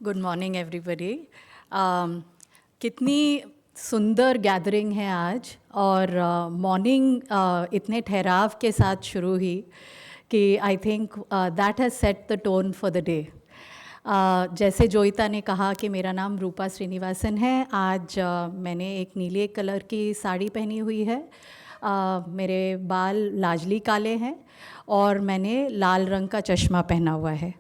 Good morning everybody. कितनी सुंदर gathering है आज, और मॉर्निंग इतने ठहराव के साथ शुरू हुई कि I think that has set the tone for the day. जैसे जोईता ने कहा कि मेरा नाम रूपा श्रीनिवासन है। आज मैंने एक नीले कलर की साड़ी पहनी हुई है। मेरे बाल लाजली काले हैं और मैंने लाल रंग का चश्मा पहना हुआ है।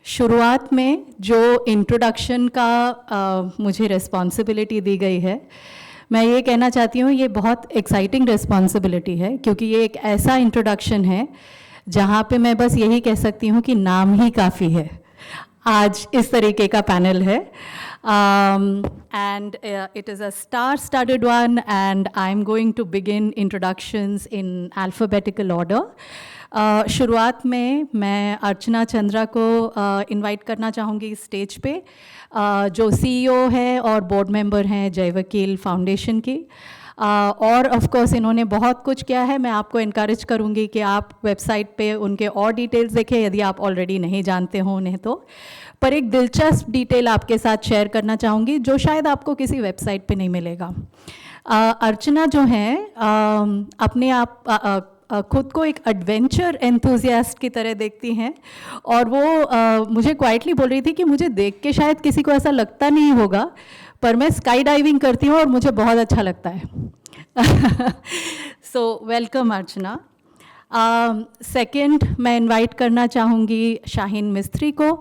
शुरुआत में जो इंट्रोडक्शन का मुझे रिस्पॉन्सिबिलिटी दी गई है, मैं ये कहना चाहती हूँ ये बहुत एक्साइटिंग रिस्पॉन्सिबिलिटी है, क्योंकि ये एक ऐसा इंट्रोडक्शन है जहाँ पे मैं बस यही कह सकती हूँ कि नाम ही काफ़ी है। आज इस तरीके का पैनल है and it is a star-studded one, and I'm going to begin introductions in alphabetical order. शुरुआत में मैं अर्चना चंद्रा को इनवाइट करना चाहूँगी स्टेज पे, जो सीईओ है और बोर्ड मेंबर हैं जय वकील फाउंडेशन की। और ऑफ कोर्स इन्होंने बहुत कुछ किया है। मैं आपको इनकरेज करूँगी कि आप वेबसाइट पे उनके और डिटेल्स देखें यदि आप ऑलरेडी नहीं जानते हो उन्हें तो। पर एक दिलचस्प डिटेल आपके साथ शेयर करना चाहूँगी जो शायद आपको किसी वेबसाइट पे नहीं मिलेगा। अर्चना जो है अपने आप खुद को एक एडवेंचर एंथुजियास्ट की तरह देखती हैं, और वो मुझे क्वाइटली बोल रही थी कि मुझे देख के शायद किसी को ऐसा लगता नहीं होगा, पर मैं स्काई डाइविंग करती हूँ और मुझे बहुत अच्छा लगता है। सो वेलकम अर्चना। सेकंड मैं इनवाइट करना चाहूँगी शाहीन मिस्त्री को।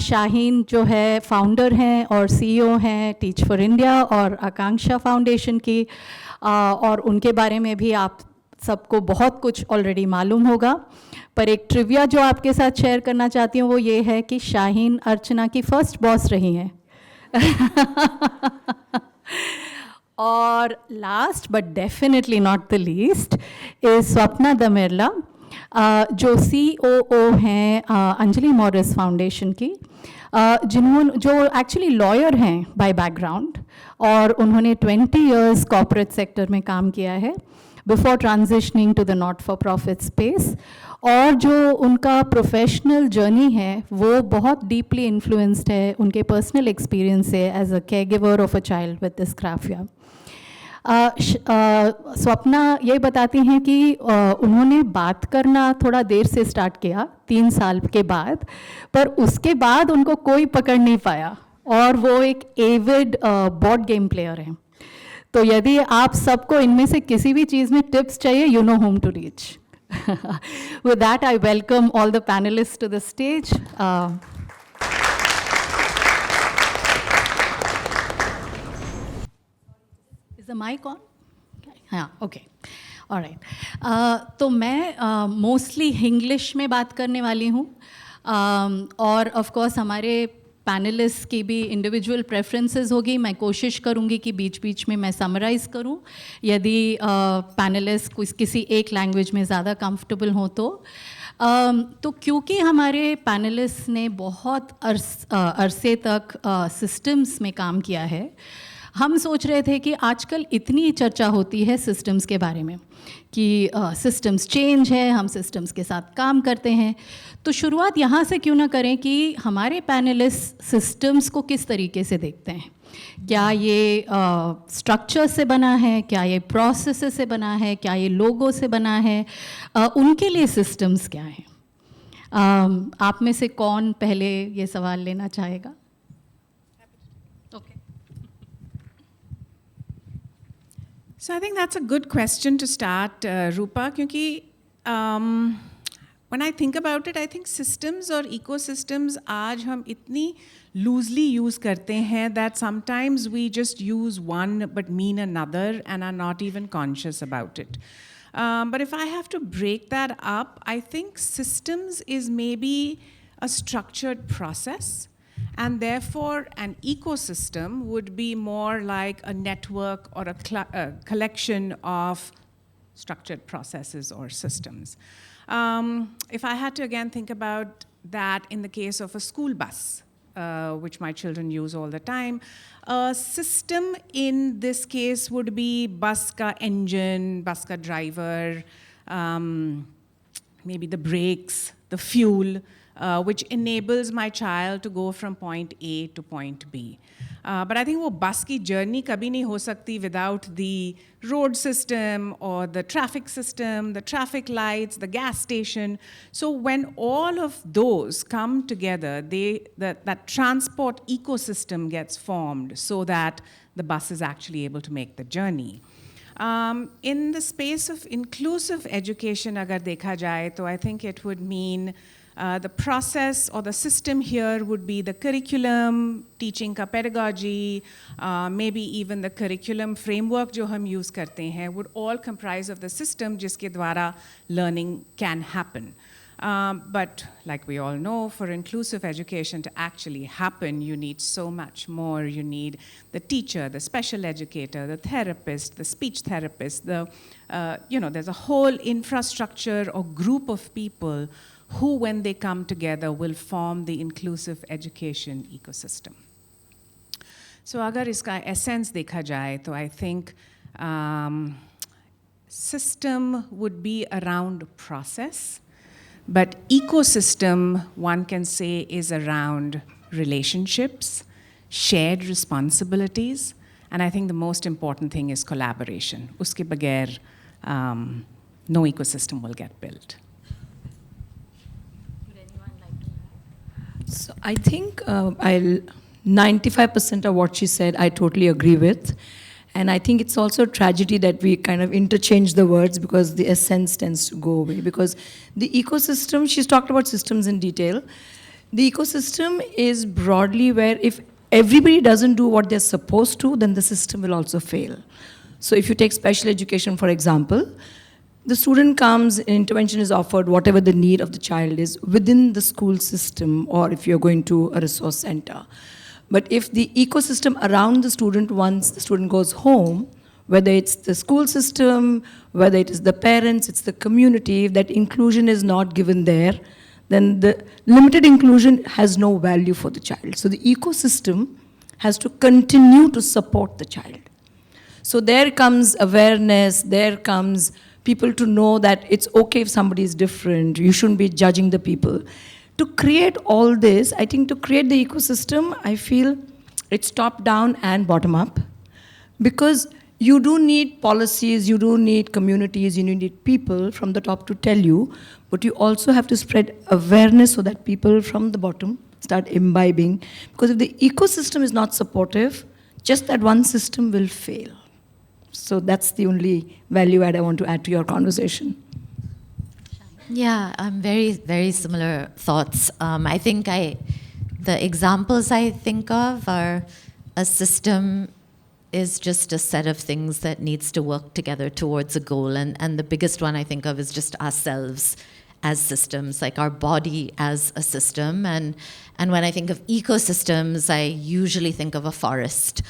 शाहीन जो है फाउंडर हैं और सीईओ हैं टीच फॉर इंडिया और आकांक्षा फाउंडेशन की, और उनके बारे में भी आप सबको बहुत कुछ ऑलरेडी मालूम होगा। पर एक ट्रिविया जो आपके साथ शेयर करना चाहती हूँ वो ये है कि शाहीन अर्चना की फर्स्ट बॉस रही हैं। और last but definitely not the least is Swapna Damerla, जो सीओओ हैं अंजलि मॉरिस फाउंडेशन की, जो एक्चुअली लॉयर हैं बाय बैकग्राउंड, और उन्होंने 20 इयर्स कॉर्पोरेट सेक्टर में काम किया है before transitioning to the not for profit space. और जो उनका प्रोफेशनल जर्नी है वो बहुत डीपली इन्फ्लुएंस्ड है उनके पर्सनल एक्सपीरियंस से as a caregiver of a child with dysgraphia. Swapna ये बताती हैं कि उन्होंने बात करना थोड़ा देर से स्टार्ट किया 3 साल के बाद, पर उसके बाद उनको कोई पकड़ नहीं पाया, और वो एक एविड बोर्ड गेम प्लेयर हैं। तो यदि आप सबको इनमें से किसी भी चीज़ में टिप्स चाहिए, you know home to reach. With that, I welcome all the panelists to the stage. Is the mic on? हाँ, okay. All right. तो मैं मोस्टली इंग्लिश में बात करने वाली हूँ, और ऑफ कोर्स हमारे पैनलिस्ट की भी इंडिविजुअल प्रेफरेंसेस होगी। मैं कोशिश करूँगी कि बीच बीच में मैं समराइज़ करूँ यदि पैनलिस्ट किसी एक लैंग्वेज में ज़्यादा कंफर्टेबल हो तो क्योंकि हमारे पैनलिस्ट ने बहुत अरसे तक सिस्टम्स में काम किया है, हम सोच रहे थे कि आजकल इतनी चर्चा होती है सिस्टम्स के बारे में कि सिस्टम्स चेंज है, हम सिस्टम्स के साथ काम करते हैं, तो शुरुआत यहाँ से क्यों ना करें कि हमारे पैनलिस्ट सिस्टम्स को किस तरीके से देखते हैं। क्या ये स्ट्रक्चर से बना है, क्या ये प्रोसेस से बना है, क्या ये लोगो से बना है, उनके लिए सिस्टम्स क्या हैं। आप में से कौन पहले ये सवाल लेना चाहेगा? So I think that's a good question to start, Rupa, क्योंकि when I think about it, I think systems और ecosystems आज हम इतनी loosely use करते हैं that sometimes we just use one but mean another and are not even conscious about it. But if I have to break that up, I think systems is maybe a structured process. And therefore, an ecosystem would be more like a network or a collection of structured processes or systems. If I had to again think about that in the case of a school bus, which my children use all the time, a system in this case would be bus ka engine, bus ka driver, maybe the brakes, the fuel, which enables my child to go from point A to point B. But I think वो बस की journey कभी नहीं हो सकती without the road system or the traffic system, the traffic lights, the gas station. So when all of those come together, that transport ecosystem gets formed so that the bus is actually able to make the journey. In the space of inclusive education, अगर देखा जाए, तो I think it would mean the process or the system here would be the curriculum, teaching का pedagogy, maybe even the curriculum framework जो हम use करते हैं would all comprise of the system जिसके द्वारा learning can happen. But like we all know, for inclusive education to actually happen, you need so much more. You need the teacher, the special educator, the therapist, the speech therapist, there's a whole infrastructure or group of people who, when they come together, will form the inclusive education ecosystem. So agar iska essence dekha jaye, to I think system would be around process, but ecosystem, one can say, is around relationships, shared responsibilities, and I think the most important thing is collaboration. Uske bagair, no ecosystem will get built. So I think 95% of what she said, I totally agree with. And I think it's also a tragedy that we kind of interchange the words because the essence tends to go away. Because the ecosystem, she's talked about systems in detail. The ecosystem is broadly where if everybody doesn't do what they're supposed to, then the system will also fail. So if you take special education, for example, the student comes, an intervention is offered, whatever the need of the child is, within the school system, or if you're going to a resource center. But if the ecosystem around the student, once the student goes home, whether it's the school system, whether it is the parents, it's the community, if that inclusion is not given there, then the limited inclusion has no value for the child. So the ecosystem has to continue to support the child. So there comes awareness, there comes people to know that it's okay if somebody is different, you shouldn't be judging the people. To create all this, I think to create the ecosystem, I feel it's top down and bottom up. Because you do need policies, you do need communities, you need people from the top to tell you, but you also have to spread awareness so that people from the bottom start imbibing. Because if the ecosystem is not supportive, just that one system will fail. So that's the only value add I want to add to your conversation. Yeah, very, very similar thoughts. I think the examples I think of are a system is just a set of things that needs to work together towards a goal. And the biggest one I think of is just ourselves as systems, like our body as a system. And when I think of ecosystems, I usually think of a forest,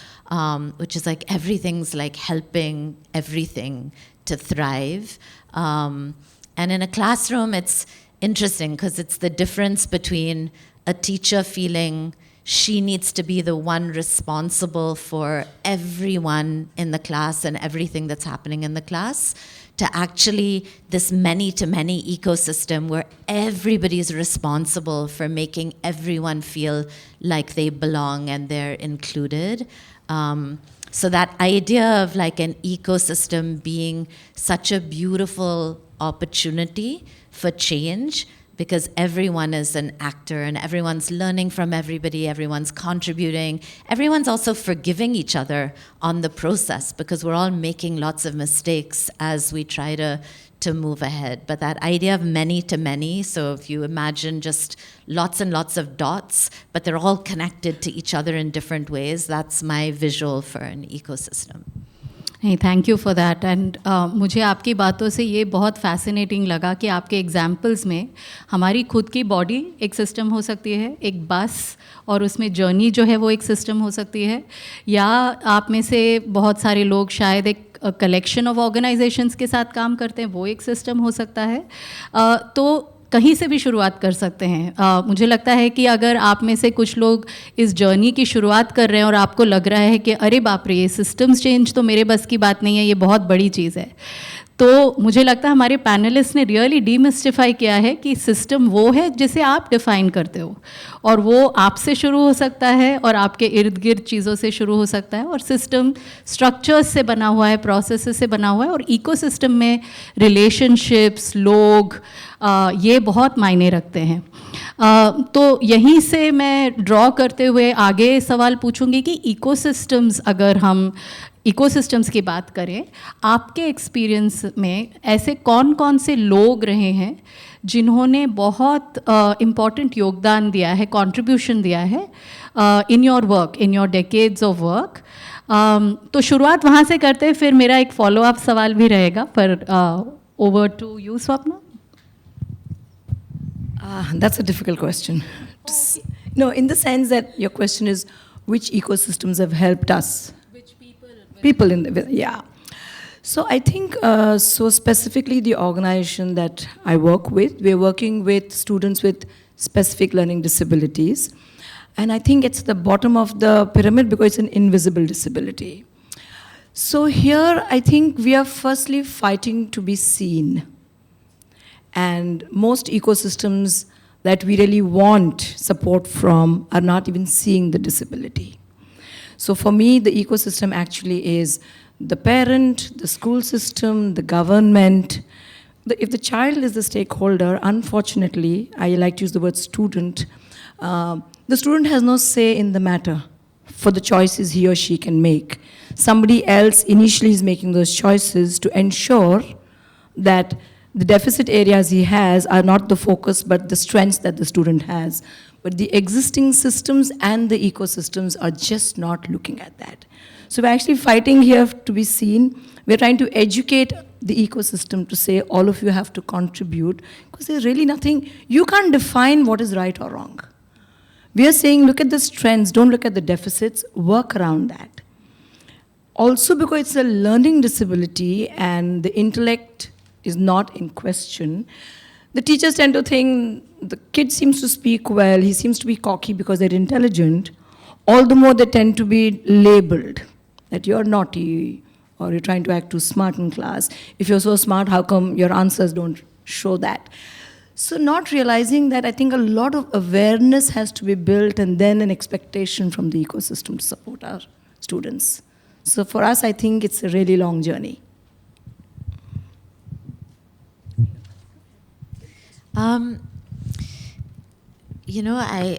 which is like everything's like helping everything to thrive. And in a classroom, it's interesting because it's the difference between a teacher feeling she needs to be the one responsible for everyone in the class and everything that's happening in the class, to actually this many-to-many ecosystem where everybody's responsible for making everyone feel like they belong and they're included. So that idea of like an ecosystem being such a beautiful opportunity for change, because everyone is an actor and everyone's learning from everybody, everyone's contributing, everyone's also forgiving each other on the process because we're all making lots of mistakes as we try to move ahead. But that idea of many to many, so if you imagine just lots and lots of dots, but they're all connected to each other in different ways, that's my visual for an ecosystem. नहीं, thank you for that. And मुझे आपकी बातों से ये बहुत fascinating लगा कि आपके एग्जाम्पल्स में हमारी खुद की बॉडी एक सिस्टम हो सकती है, एक बस और उसमें जर्नी जो है वो एक सिस्टम हो सकती है, या आप में से बहुत सारे लोग शायद एक कलेक्शन ऑफ ऑर्गेनाइजेशंस के साथ काम करते हैं, वो एक सिस्टम हो सकता है. तो कहीं से भी शुरुआत कर सकते हैं. मुझे लगता है कि अगर आप में से कुछ लोग इस जर्नी की शुरुआत कर रहे हैं और आपको लग रहा है कि अरे बाप रे, ये सिस्टम्स चेंज तो मेरे बस की बात नहीं है, ये बहुत बड़ी चीज़ है, तो मुझे लगता है हमारे पैनलिस्ट ने रियली डीमिस्टिफाई किया है कि सिस्टम वो है जिसे आप डिफ़ाइन करते हो, और वो आपसे शुरू हो सकता है और आपके इर्द गिर्द चीज़ों से शुरू हो सकता है, और सिस्टम स्ट्रक्चर्स से बना हुआ है, प्रोसेसेस से बना हुआ है, और इकोसिस्टम में रिलेशनशिप्स, लोग, ये बहुत मायने रखते हैं। तो यहीं से मैं ड्रॉ करते हुए आगे सवाल पूछूंगी कि इकोसिस्टम्स, अगर हम इकोसिस्टम्स की बात करें, आपके एक्सपीरियंस में ऐसे कौन कौन से लोग रहे हैं जिन्होंने बहुत इम्पॉर्टेंट योगदान दिया है, कंट्रीब्यूशन दिया है in your work, in your decades of work? तो शुरुआत वहाँ से करते हैं, फिर मेरा एक फॉलो अप सवाल भी रहेगा, पर over to you Swapna. That's a difficult question. No, in the sense that your question is which ecosystems have helped us? Which people? People in the, yeah. So I think, so specifically the organization that I work with, we're working with students with specific learning disabilities. And I think it's the bottom of the pyramid because it's an invisible disability. So here, I think we are firstly fighting to be seen. And most ecosystems that we really want support from are not even seeing the disability. So for me, the ecosystem actually is the parent, the school system, the government. If the child is the stakeholder, unfortunately, I like to use the word student, the student has no say in the matter for the choices he or she can make. Somebody else initially is making those choices to ensure that the deficit areas he has are not the focus, but the strengths that the student has. But the existing systems and the ecosystems are just not looking at that. So we're actually fighting here to be seen. We're trying to educate the ecosystem to say, all of you have to contribute, because there's really nothing, you can't define what is right or wrong. We are saying, look at the strengths, don't look at the deficits, work around that. Also because it's a learning disability and the intellect is not in question, the teachers tend to think the kid seems to speak well, he seems to be cocky because they're intelligent. All the more they tend to be labeled that you're naughty or you're trying to act too smart in class. If you're so smart, how come your answers don't show that? So not realizing that, I think a lot of awareness has to be built and then an expectation from the ecosystem to support our students. So for us, I think it's a really long journey. You know, I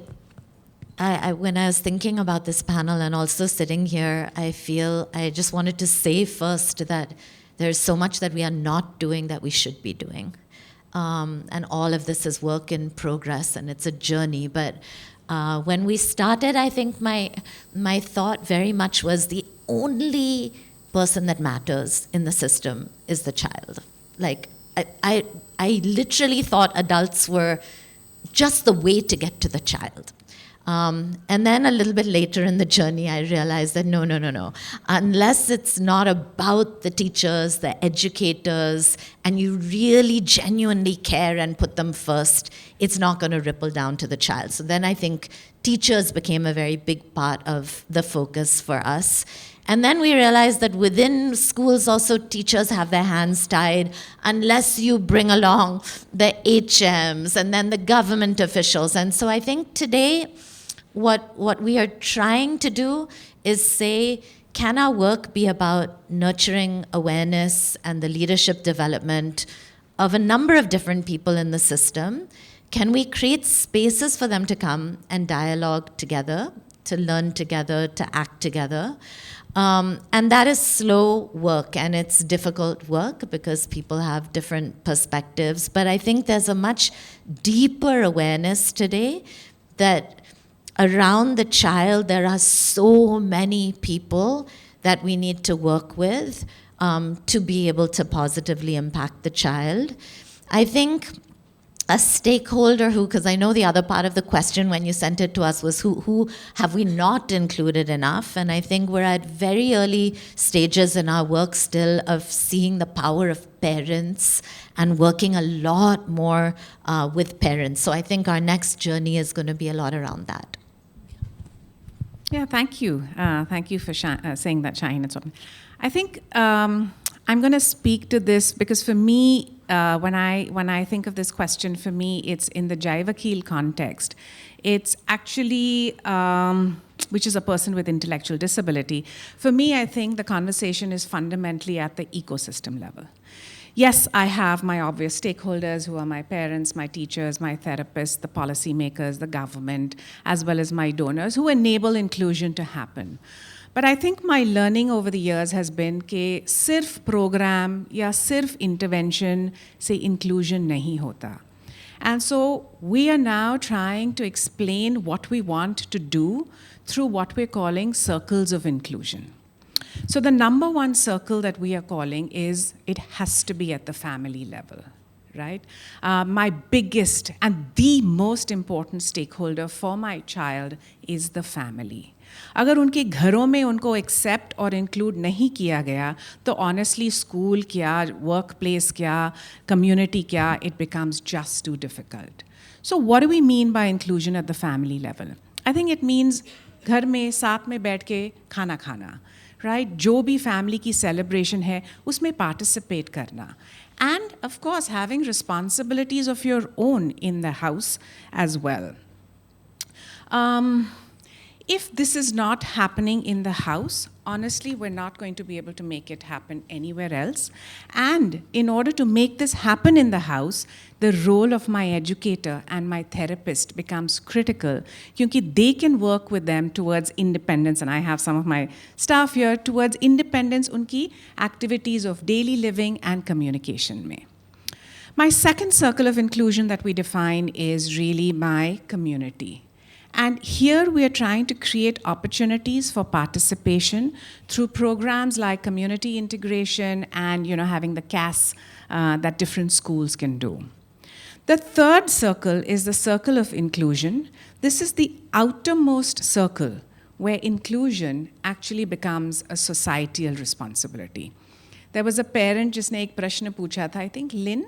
when I was thinking about this panel and also sitting here, I feel I just wanted to say first that there's so much that we are not doing that we should be doing. And all of this is work in progress and it's a journey. But when we started, I think my thought very much was the only person that matters in the system is the child. Like, I literally thought adults were just the way to get to the child. And then a little bit later in the journey, I realized that no. Unless it's not about the teachers, the educators, and you really genuinely care and put them first, it's not going to ripple down to the child. So then I think teachers became a very big part of the focus for us. And then we realized that within schools also teachers have their hands tied unless you bring along the HMs and then the government officials. And so I think today what we are trying to do is say, can our work be about nurturing awareness and the leadership development of a number of different people in the system? Can we create spaces for them to come and dialogue together, to learn together, to act together? And that is slow work and it's difficult work because people have different perspectives. But I think there's a much deeper awareness today that around the child, there are so many people that we need to work with to be able to positively impact the child. I think a stakeholder who, because I know the other part of the question when you sent it to us was who have we not included enough? And I think we're at very early stages in our work still of seeing the power of parents and working a lot more with parents. So I think our next journey is going to be a lot around that. Yeah, thank you. Thank you for saying that, Shaheen. I think I'm going to speak to this because for me, when I think of this question, for me, it's in the Jai Vakil context. It's actually, which is a person with intellectual disability. For me, I think the conversation is fundamentally at the ecosystem level. Yes, I have my obvious stakeholders who are my parents, my teachers, my therapists, the policymakers, the government, as well as my donors who enable inclusion to happen. But I think my learning over the years has been कि सिर्फ program या सिर्फ intervention से inclusion नहीं होता. And so we are now trying to explain what we want to do through what we're calling circles of inclusion. So the number one circle that we are calling is it has to be at the family level, right? My biggest and the most important stakeholder for my child is the family. अगर उनके घरों में उनको accept और include नहीं किया गया तो ऑनेस्टली स्कूल क्या वर्क प्लेस क्या कम्युनिटी क्या it becomes just too difficult so what do we mean by inclusion at the family level I think it means घर में साथ में बैठ के खाना खाना राइट जो भी फैमिली की सेलिब्रेशन है उसमें पार्टिसिपेट करना and of course having responsibilities of your own in the house as well. If this is not happening in the house, honestly, we're not going to be able to make it happen anywhere else. And in order to make this happen in the house, the role of my educator and my therapist becomes critical because they can work with them towards independence. And I have some of my staff here towards independence, unki activities of daily living and communication mein. My second circle of inclusion that we define is really my community. And here we are trying to create opportunities for participation through programs like community integration and having the CAS that different schools can do. The third circle is the circle of inclusion. This is the outermost circle where inclusion actually becomes a societal responsibility. There was a parent जिसने एक प्रश्न पूछा था, I think Lynn,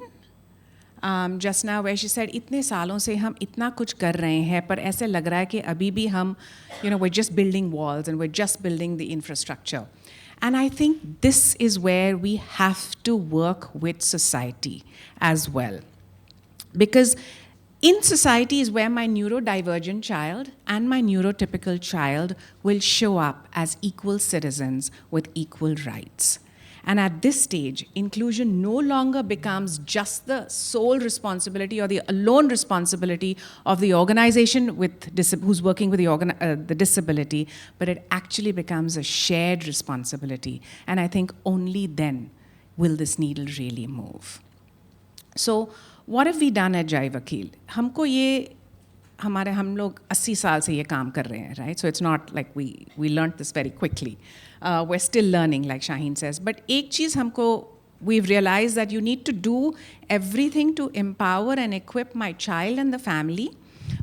just now where she said इतने सालों से हम इतना कुछ कर रहे हैं पर ऐसे लग रहा है कि अभी भी हम we're just building walls and we're just building the infrastructure. And I think this is where we have to work with society as well. Because in society is where my neurodivergent child and my neurotypical child will show up as equal citizens with equal rights. And at this stage, inclusion no longer becomes just the sole responsibility or the alone responsibility of the organization who's working with the disability, but it actually becomes a shared responsibility. And I think only then will this needle really move. So what have we done at Jai Vakil? हम लोग 80 साल से ये काम कर रहे हैं, right? So it's not like we learned this very quickly. We're still learning, like Shaheen says. But एक चीज़ we've realized that you need to do everything to empower and equip my child and the family.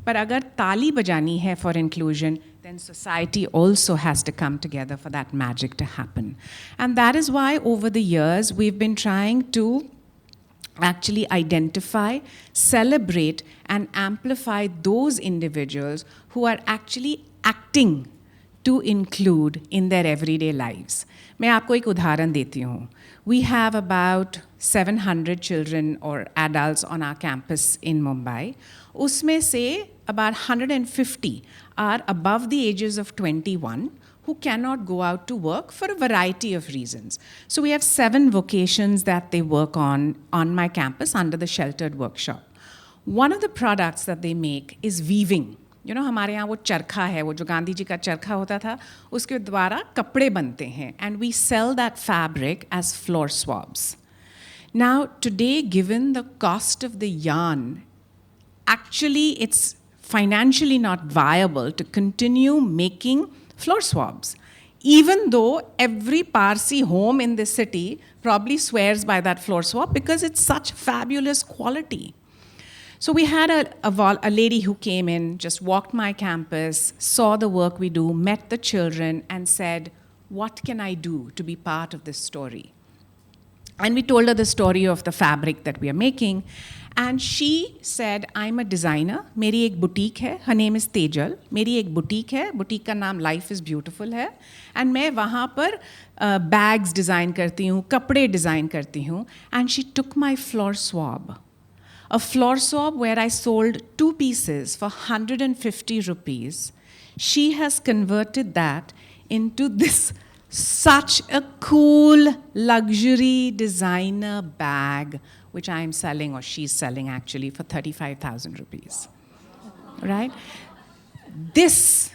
But अगर ताली बजानी है for inclusion, then society also has to come together for that magic to happen. And that is why over the years we've been trying to actually identify, celebrate, and amplify those individuals who are actually acting to include in their everyday lives. मैं आपको एक उदाहरण देती हूँ. We have about 700 children or adults on our campus in Mumbai. उसमें से about 150 are above the ages of 21 who cannot go out to work for a variety of reasons. So we have 7 vocations that they work on my campus under the sheltered workshop. One of the products that they make is weaving. हमारे यहाँ वो चरखा है, वो जो गांधी जी का चरखा होता था, उसके द्वारा कपड़े बनते हैं. And we sell that fabric as floor swabs. Now, today, given the cost of the yarn, actually it's financially not viable to continue making floor swabs, even though every Parsi home in this city probably swears by that floor swab because it's such fabulous quality. So we had a lady who came in, just walked my campus, saw the work we do, met the children, and said, what can I do to be part of this story? And we told her the story of the fabric that we are making. And she said, I'm a designer. मेरी एक boutique है. Her name is Tejal. मेरी एक boutique है. Boutique का नाम Life is Beautiful है. And मैं वहाँ पर bags design करती हूँ, कपड़े design करती हूँ. And she took my floor swab. A floor swab where I sold 2 pieces for 150 rupees. She has converted that into this such a cool luxury designer bag, which I am selling, or she's selling actually, for 35,000 rupees. Right? This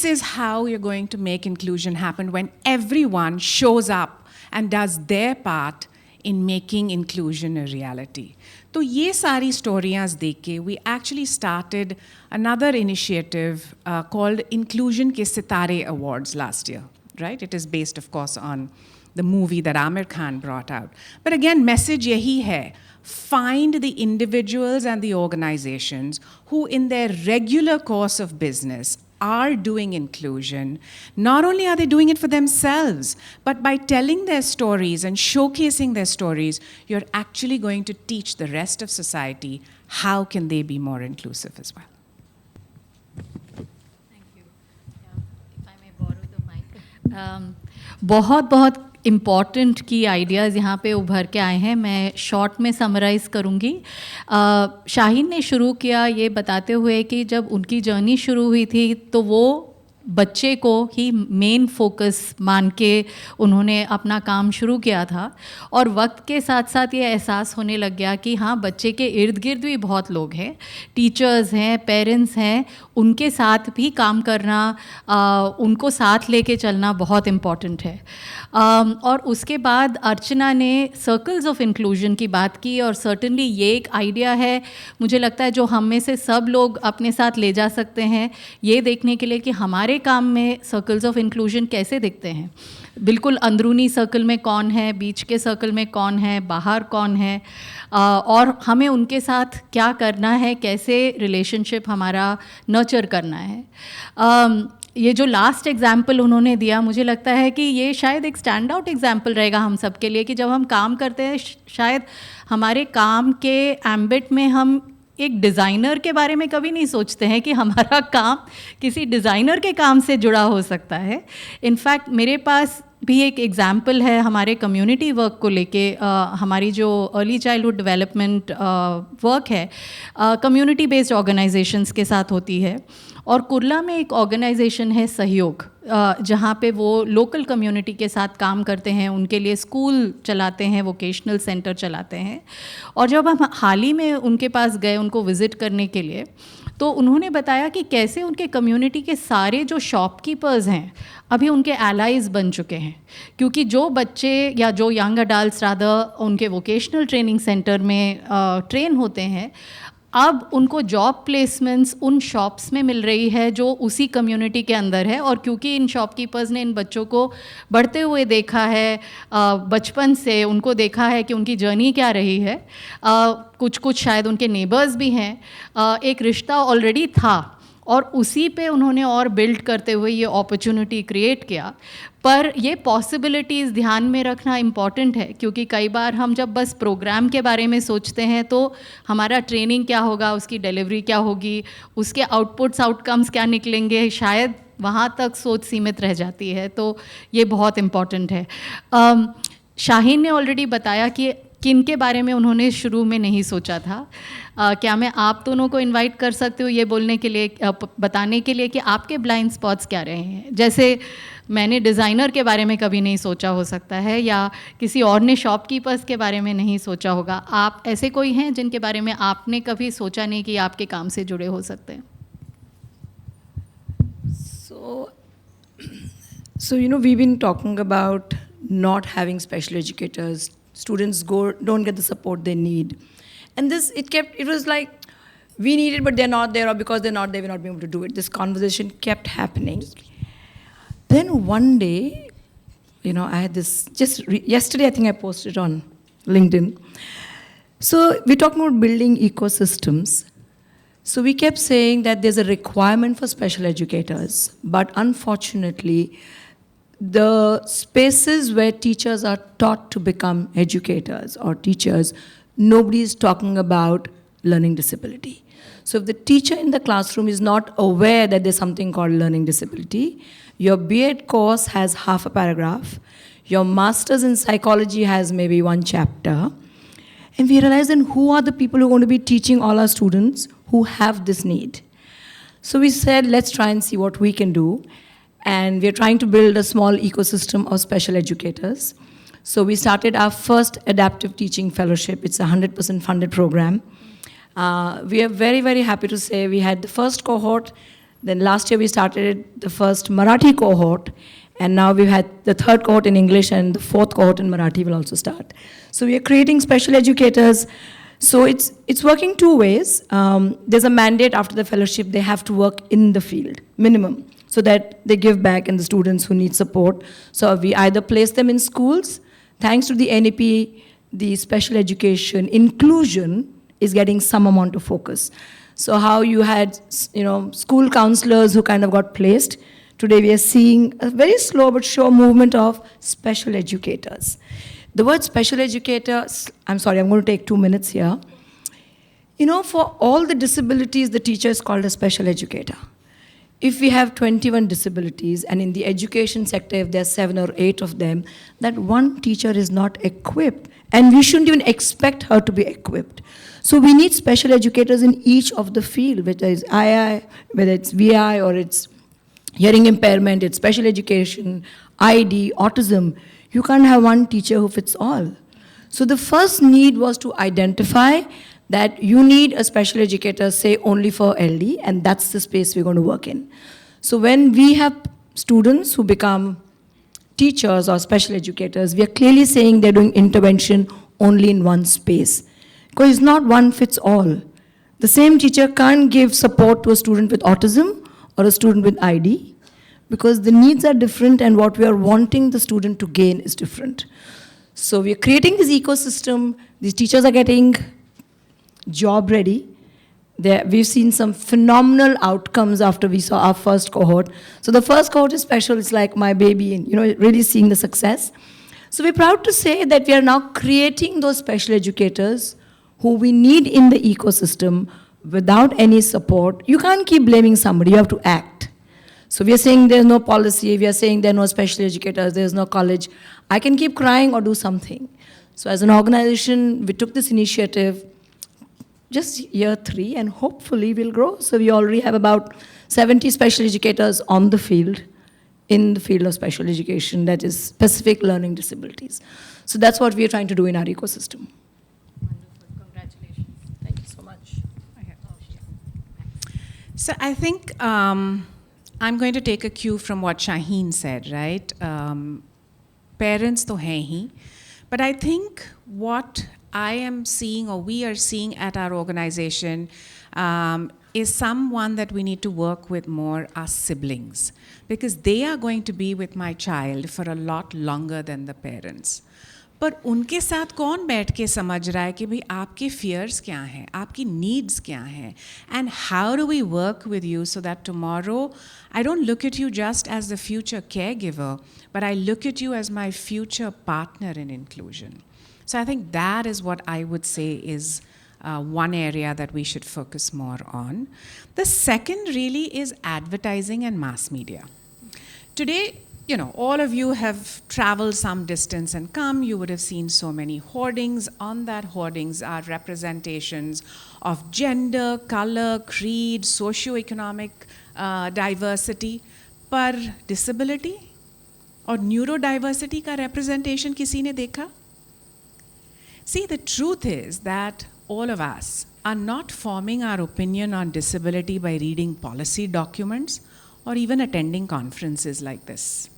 is how you're going to make inclusion happen, when everyone shows up and does their part in making inclusion a reality. तो ये सारी स्टोरियाँ देख के we actually started another initiative called Inclusion के सितारे Awards last year. Right? It is based, of course, on the movie that Amir Khan brought out. But again, message yahi hai. Find the individuals and the organizations who in their regular course of business are doing inclusion. Not only are they doing it for themselves, but by telling their stories and showcasing their stories, you're actually going to teach the rest of society how can they be more inclusive as well. बहुत बहुत important की ideas यहाँ पे उभर के आए हैं. मैं शॉर्ट में समराइज़ करूँगी. शाहीन ने शुरू किया ये बताते हुए कि जब उनकी जर्नी शुरू हुई थी तो वो बच्चे को ही मेन फोकस मान के उन्होंने अपना काम शुरू किया था. और वक्त के साथ साथ ये एहसास होने लग गया कि हाँ, बच्चे के इर्द गिर्द भी बहुत लोग हैं, टीचर्स हैं, पेरेंट्स हैं, उनके साथ भी काम करना, उनको साथ लेके चलना बहुत इम्पॉर्टेंट है. और उसके बाद अर्चना ने सर्कल्स ऑफ इंक्लूजन की बात की, और सर्टनली ये एक आइडिया है, मुझे लगता है, जो हम में से सब लोग अपने साथ ले जा सकते हैं, ये देखने के लिए कि हमारे काम में सर्कल्स ऑफ इंक्लूजन कैसे दिखते हैं. बिल्कुल अंदरूनी सर्कल में कौन है, बीच के सर्कल में कौन है, बाहर कौन है, और हमें उनके साथ क्या करना है, कैसे रिलेशनशिप हमारा नर्चर करना है. ये जो लास्ट एग्जाम्पल उन्होंने दिया, मुझे लगता है कि ये शायद एक स्टैंड आउट एग्जाम्पल रहेगा हम सब के लिए, कि जब हम काम करते हैं, शायद हमारे काम के एम्बिट में हम एक डिज़ाइनर के बारे में कभी नहीं सोचते हैं कि हमारा काम किसी डिज़ाइनर के काम से जुड़ा हो सकता है. इनफैक्ट मेरे पास भी एक एग्ज़ाम्पल है हमारे कम्युनिटी वर्क को लेके. हमारी जो अर्ली चाइल्डहुड डेवलपमेंट वर्क है, कम्युनिटी बेस्ड ऑर्गेनाइजेशंस के साथ होती है. और कुर्ला में एक ऑर्गेनाइजेशन है सहयोग, जहाँ पे वो लोकल कम्युनिटी के साथ काम करते हैं, उनके लिए स्कूल चलाते हैं, वोकेशनल सेंटर चलाते हैं. और जब हम हाल ही में उनके पास गए उनको विज़िट करने के लिए, तो उन्होंने बताया कि कैसे उनके कम्युनिटी के सारे जो शॉपकीपर्स हैं अभी उनके एलाइज बन चुके हैं, क्योंकि जो बच्चे या जो यंग अडल्ट्स रादर उनके वोकेशनल ट्रेनिंग सेंटर में ट्रेन होते हैं, अब उनको जॉब प्लेसमेंट्स उन शॉप्स में मिल रही है जो उसी कम्युनिटी के अंदर है. और क्योंकि इन शॉपकीपर्स ने इन बच्चों को बढ़ते हुए देखा है, बचपन से उनको देखा है कि उनकी जर्नी क्या रही है, कुछ शायद उनके नेबर्स भी हैं, एक रिश्ता ऑलरेडी था, और उसी पे उन्होंने और बिल्ड करते हुए ये अपॉर्चुनिटी क्रिएट किया. पर ये पॉसिबिलिटीज़ ध्यान में रखना इम्पॉर्टेंट है, क्योंकि कई बार हम जब बस प्रोग्राम के बारे में सोचते हैं तो हमारा ट्रेनिंग क्या होगा, उसकी डिलीवरी क्या होगी, उसके आउटपुट्स आउटकम्स क्या निकलेंगे, शायद वहाँ तक सोच सीमित रह जाती है. तो ये बहुत इम्पॉर्टेंट है. शाहीन ने ऑलरेडी बताया कि किन के बारे में उन्होंने शुरू में नहीं सोचा था. क्या मैं आप दोनों को इनवाइट कर सकती हूँ ये बोलने के लिए, बताने के लिए कि आपके ब्लाइंड स्पॉट्स क्या रहे हैं. जैसे मैंने डिज़ाइनर के बारे में कभी नहीं सोचा हो सकता है, या किसी और ने शॉपकीपर्स के बारे में नहीं सोचा होगा. आप ऐसे कोई हैं जिनके बारे में आपने कभी सोचा नहीं कि आपके काम से जुड़े हो सकते हैं? So you know, we've been talking about not having special educators. Students don't get the support they need. And it was like, we need it, but they're not there, or because they're not there, we're not being able to do it. This conversation kept happening. Then one day, you know, I had this, yesterday I think I posted on LinkedIn. So we're talking about building ecosystems. So we kept saying that there's a requirement for special educators, but unfortunately, the spaces where teachers are taught to become educators or teachers, nobody is talking about learning disability. So if the teacher in the classroom is not aware that there's something called learning disability, your B.Ed course has half a paragraph, your master's in psychology has maybe one chapter, and we realize then who are the people who are going to be teaching all our students who have this need. So we said, let's try and see what we can do. And we're trying to build a small ecosystem of special educators. So we started our first adaptive teaching fellowship. It's a 100% funded program. We are very, very happy to say we had the first cohort. Then last year we started the first Marathi cohort. And now we've had the third cohort in English, and the fourth cohort in Marathi will also start. So we are creating special educators. So it's working two ways. There's a mandate after the fellowship, they have to work in the field, minimum, so that they give back and the students who need support. So we either place them in schools. Thanks to the NEP, the special education inclusion is getting some amount of focus. So how you had, school counselors who kind of got placed, today we are seeing a very slow but sure movement of special educators. The word special educator, I'm sorry, I'm going to take 2 minutes here. For all the disabilities, the teacher is called a special educator. If we have 21 disabilities, and in the education sector, if there are 7 or 8 of them, that one teacher is not equipped, and we shouldn't even expect her to be equipped. So we need special educators in each of the field, whether it's II, whether it's VI, or it's hearing impairment, it's special education, ID, autism. You can't have one teacher who fits all. So the first need was to identify that you need a special educator, say only for LD, and that's the space we're going to work in. So when we have students who become teachers or special educators, we are clearly saying they're doing intervention only in one space. Because it's not one fits all. The same teacher can't give support to a student with autism or a student with ID, because the needs are different and what we are wanting the student to gain is different. So we are creating this ecosystem. These teachers are getting job ready. We've seen some phenomenal outcomes after we saw our first cohort. So the first cohort is special. It's like my baby, and really seeing the success. So we're proud to say that we are now creating those special educators who we need in the ecosystem without any support. You can't keep blaming somebody. You have to act. So we are saying there's no policy. We are saying there are no special educators. There's no college. I can keep crying or do something. So as an organization, we took this initiative just year 3, and hopefully we'll grow. So we already have about 70 special educators on the field, in the field of special education, that is specific learning disabilities. So that's what we are trying to do in our ecosystem. Wonderful. Congratulations. Thank you so much. So I think I'm going to take a cue from what Shaheen said, right? Parents to hain hi. But I think what I am seeing, or we are seeing at our organization, is someone that we need to work with more, our siblings, because they are going to be with my child for a lot longer than the parents. पर उनके साथ कौन बैठ के समझ रहा है कि भाई आपके fears क्या हैं, आपकी needs क्या हैं, and how do we work with you so that tomorrow I don't look at you just as the future caregiver, but I look at you as my future partner in inclusion. So I think that is what I would say is one area that we should focus more on. The second really is advertising and mass media. Today, all of you have traveled some distance and come. You would have seen so many hoardings. On that hoardings are representations of gender, color, creed, socioeconomic diversity. पर disability और neurodiversity का representation किसी ने देखा? See, the truth is that all of us are not forming our opinion on disability by reading policy documents or even attending conferences like this.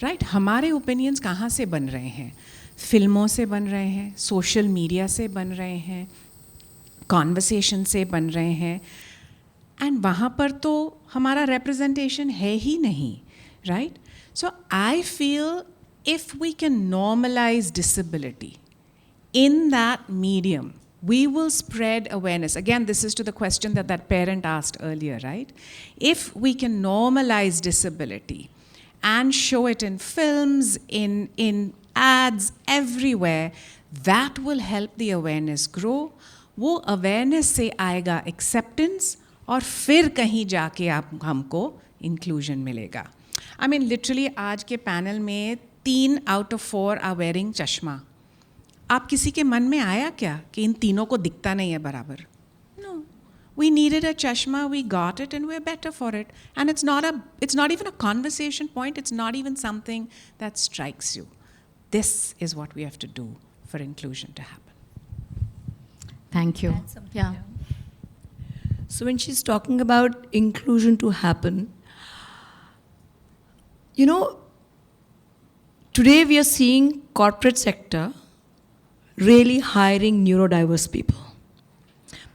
Right? हमारे opinions कहाँ से बन रहे हैं? फिल्मों से बन रहे हैं, social media से बन रहे हैं, conversation से बन रहे हैं, and वहाँ पर तो हमारा representation है ही नहीं, right? So I feel if we can normalize disability in that medium, we will spread awareness. Again, this is to the question that parent asked earlier, right? If we can normalize disability and show it in films, in ads, everywhere, that will help the awareness grow. वो awareness से आएगा acceptance और फिर कहीं जाके आप हमको inclusion मिलेगा. I mean literally आज के panel में 3 out of 4 are wearing चश्मा. आप किसी के मन में आया क्या कि इन तीनों को दिखता नहीं है बराबर? No. We needed a chashma, we got it, and we're better for it. And it's not even a conversation point, it's not even something that strikes you. This is what we have to do for inclusion to happen. Thank you. Yeah. So when she's talking about inclusion to happen, you know, today we are seeing corporate sector really hiring neurodiverse people.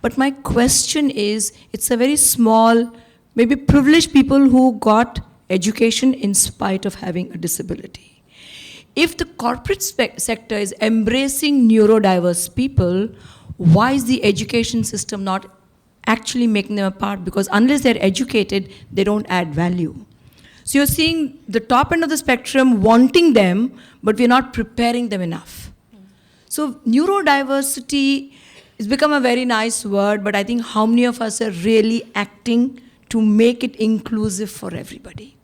But my question is, it's a very small, maybe privileged people who got education in spite of having a disability. If the corporate sector is embracing neurodiverse people, why is the education system not actually making them a part? Because unless they're educated, they don't add value. So you're seeing the top end of the spectrum wanting them, but we're not preparing them enough. So neurodiversity has become a very nice word, but I think how many of us are really acting to make it inclusive for everybody?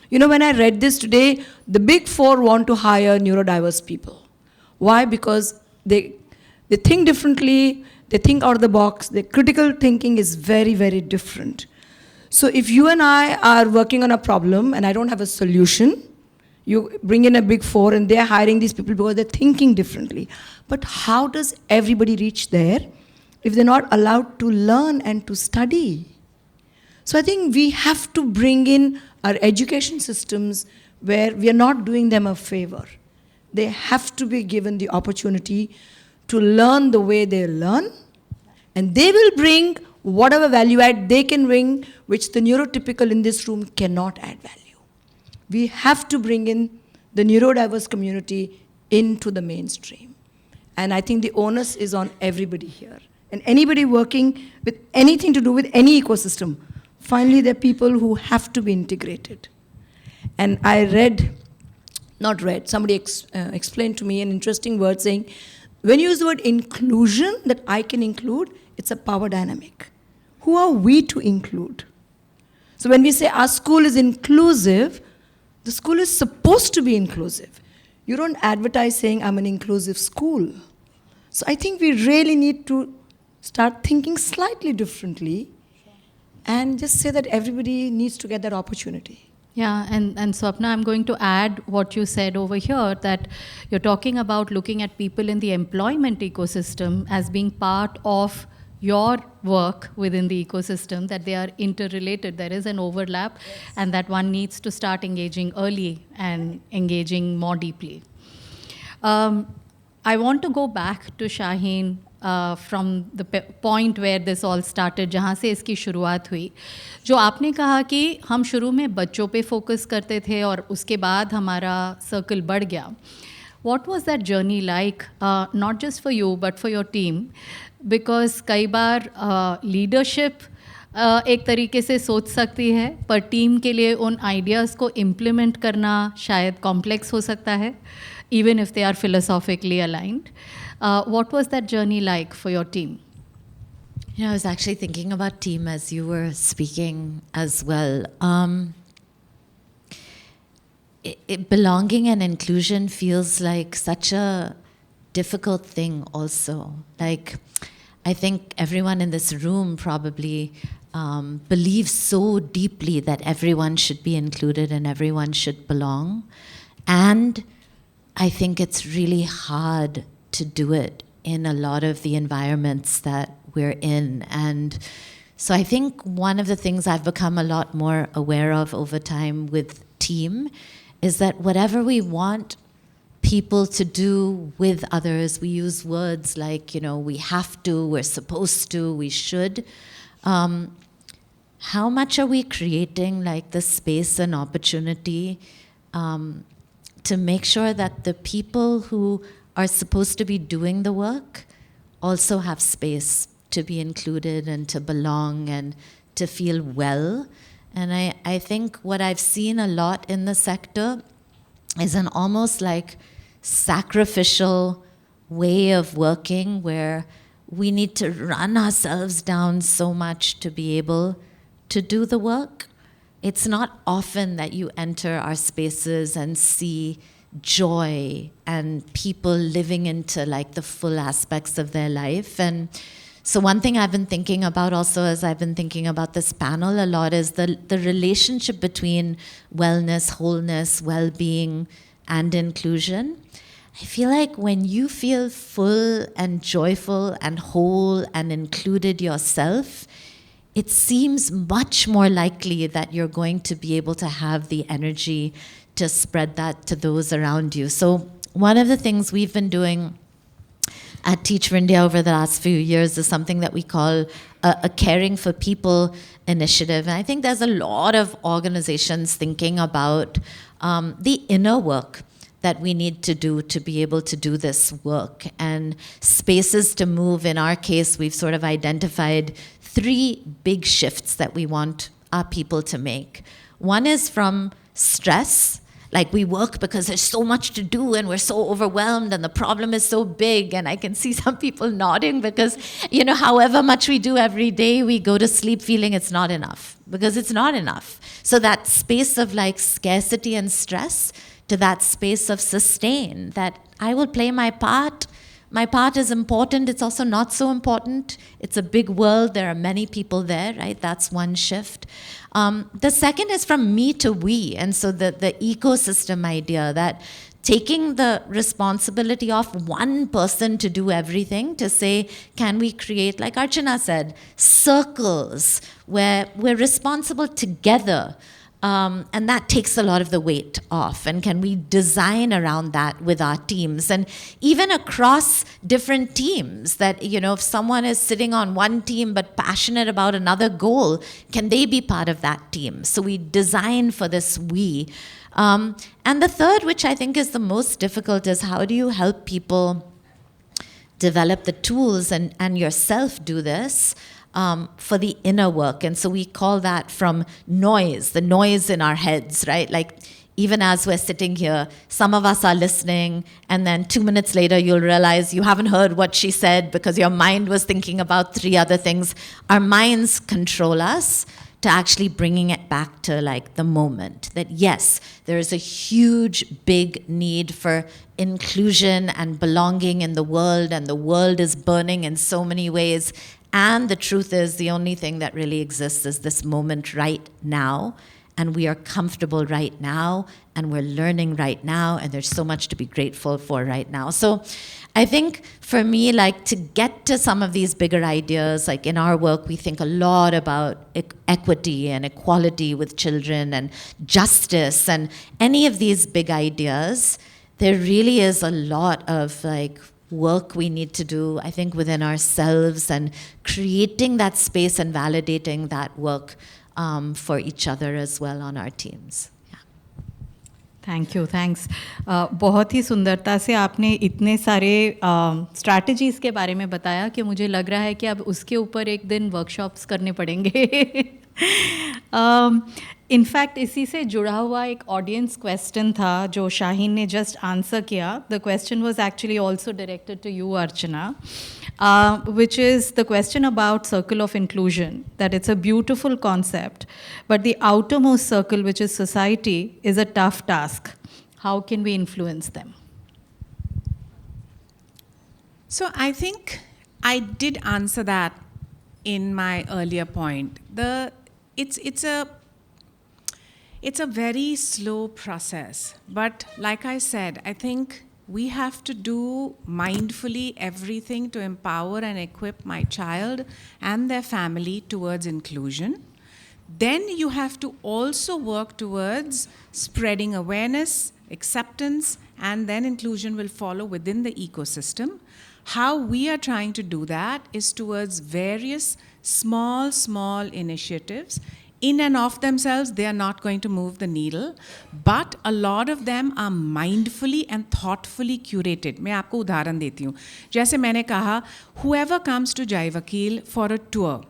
You know, when I read this today, the big four want to hire neurodiverse people. Why? Because they think differently, they think out of the box, their critical thinking is very, very different. So if you and I are working on a problem and I don't have a solution, you bring in a big four and they're hiring these people because they're thinking differently. But how does everybody reach there if they're not allowed to learn and to study? So I think we have to bring in our education systems where we are not doing them a favor. They have to be given the opportunity to learn the way they learn, and they will bring whatever value add they can bring, which the neurotypical in this room cannot add value. We have to bring in the neurodiverse community into the mainstream. And I think the onus is on everybody here. And anybody working with anything to do with any ecosystem, finally there are people who have to be integrated. And I somebody explained to me an interesting word saying, when you use the word inclusion, that I can include, it's a power dynamic. Who are we to include? So when we say our school is inclusive, the school is supposed to be inclusive. You don't advertise saying I'm an inclusive school. So I think we really need to start thinking slightly differently and just say that everybody needs to get that opportunity. Yeah, and Swapna, I'm going to add what you said over here, that you're talking about looking at people in the employment ecosystem as being part of your work within the ecosystem, that they are interrelated. There is an overlap, yes, and that one needs to start engaging early and engaging more deeply. I want to go back to Shaheen from the point where this all started, जहाँ से इसकी शुरुआत हुई. जो आपने कहा कि हम शुरू में बच्चों पे फोकस करते थे और उसके बाद हमारा सर्कल बढ़ गया. What was that journey like, not just for you but for your team? Because कई बार लीडरशिप एक तरीके से सोच सकती है, पर टीम के लिए उन आइडियाज़ को इम्प्लीमेंट करना शायद कॉम्प्लेक्स हो सकता है, even if they are philosophically aligned. What was that journey like for your team? You know, I was actually thinking about team as you were speaking as well. Belonging and inclusion feels like such a difficult thing also. Like, I think everyone in this room probably believes so deeply that everyone should be included and everyone should belong. And I think it's really hard to do it in a lot of the environments that we're in. And so I think one of the things I've become a lot more aware of over time with team is that whatever we want people to do with others, we use words like, you know, we have to, we're supposed to, we should. How much are we creating like the space and opportunity to make sure that the people who are supposed to be doing the work also have space to be included and to belong and to feel well And I think what I've seen a lot in the sector is an almost like sacrificial way of working where we need to run ourselves down so much to be able to do the work. It's not often that you enter our spaces and see joy and people living into like the full aspects of their life. And so one thing I've been thinking about also as I've been thinking about this panel a lot is the relationship between wellness, wholeness, well-being, and inclusion. I feel like when you feel full and joyful and whole and included yourself, it seems much more likely that you're going to be able to have the energy to spread that to those around you. So one of the things we've been doing at Teach for India over the last few years is something that we call a Caring for People initiative. And I think there's a lot of organizations thinking about the inner work that we need to do to be able to do this work and spaces to move. In our case, we've sort of identified 3 big shifts that we want our people to make. One is from stress, like we work because there's so much to do and we're so overwhelmed and the problem is so big, and I can see some people nodding because, you know, however much we do every day, we go to sleep feeling it's not enough, because it's not enough. So that space of like scarcity and stress to that space of sustain, that I will play my part. My part is important. It's also not so important. It's a big world. There are many people there, right? That's one shift. The second is from me to we. And so the ecosystem idea, that taking the responsibility off one person to do everything, to say, can we create, like Archana said, circles where we're responsible together. And that takes a lot of the weight off. And can we design around that with our teams? And even across different teams, that, you know, if someone is sitting on one team but passionate about another goal, can they be part of that team? So we design for this we. And the third, which I think is the most difficult, is how do you help people develop the tools and yourself do this? For the inner work. And so we call that from noise, the noise in our heads, right? Like even as we're sitting here, some of us are listening, and then 2 minutes later, you'll realize you haven't heard what she said because your mind was thinking about 3 other things. Our minds control us to actually bringing it back to like the moment, that yes, there is a huge, big need for inclusion and belonging in the world, and the world is burning in so many ways. And the truth is, the only thing that really exists is this moment right now. And we are comfortable right now, and we're learning right now, and there's so much to be grateful for right now. So I think for me, like to get to some of these bigger ideas, like in our work, we think a lot about equity and equality with children and justice and any of these big ideas. There really is a lot of like work we need to do, I think, within ourselves, and creating that space and validating that work for each other as well on our teams. Thank you, thanks. बहुत ही सुंदरता से आपने इतने सारे strategies के बारे में बताया कि मुझे लग रहा है कि अब उसके ऊपर एक दिन वर्कशॉप्स करने पड़ेंगे. इनफैक्ट इसी से जुड़ा हुआ एक ऑडियंस क्वेश्चन था जो शाहीन ने जस्ट आंसर किया. The question was actually also directed to you, Archana, which is the question about circle of inclusion, that it's a beautiful concept, but the outermost circle, which is society, is a tough task. How can we influence them? So I think I did answer that in my earlier point. It's a very slow process, but like I said, I think we have to do mindfully everything to empower and equip my child and their family towards inclusion. Then you have to also work towards spreading awareness, acceptance, and then inclusion will follow within the ecosystem. How we are trying to do that is towards various small initiatives. In and of themselves, they are not going to move the needle, but a lot of them are mindfully and thoughtfully curated. मैं आपको उदाहरण देती हूँ. जैसे मैंने कहा, whoever comes to Jai Vakil for a tour,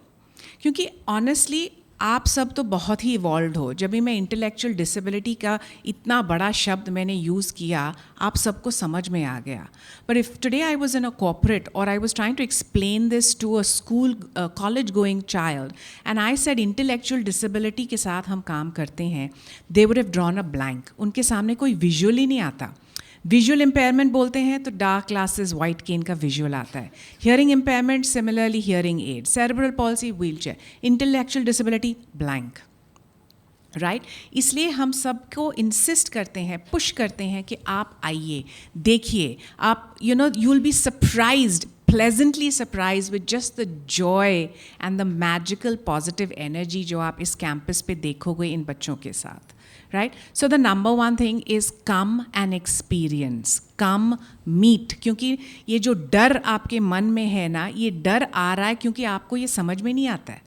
क्योंकि honestly, आप सब तो बहुत ही इवॉल्व हो. जब भी मैं इंटेलेक्चुअल डिसेबिलिटी का इतना बड़ा शब्द मैंने यूज़ किया, आप सबको समझ में आ गया. But if today I was in a corporate और I was trying to explain this to a school college going child and I said intellectual disability के साथ हम काम करते हैं, they would have drawn a blank. उनके सामने कोई विजुअल ही नहीं आता. विजुअल इम्पेयरमेंट बोलते हैं तो डार्क ग्लासेस वाइट केन का विजुअल आता है. Hearing impairment similarly hearing aid. Cerebral palsy wheelchair. Intellectual disability blank. Right इसलिए हम सबको इंसिस्ट करते हैं, पुश करते हैं कि आप आइए, देखिए. आप you will be surprised, pleasantly surprised with just the joy and the magical positive energy जो आप इस कैंपस पे देखोगे इन बच्चों के साथ. Right? So the number one thing is come and experience, come meet. क्योंकि ये जो डर आपके मन में है ना, ये डर आ रहा है क्योंकि आपको ये समझ में नहीं आता है.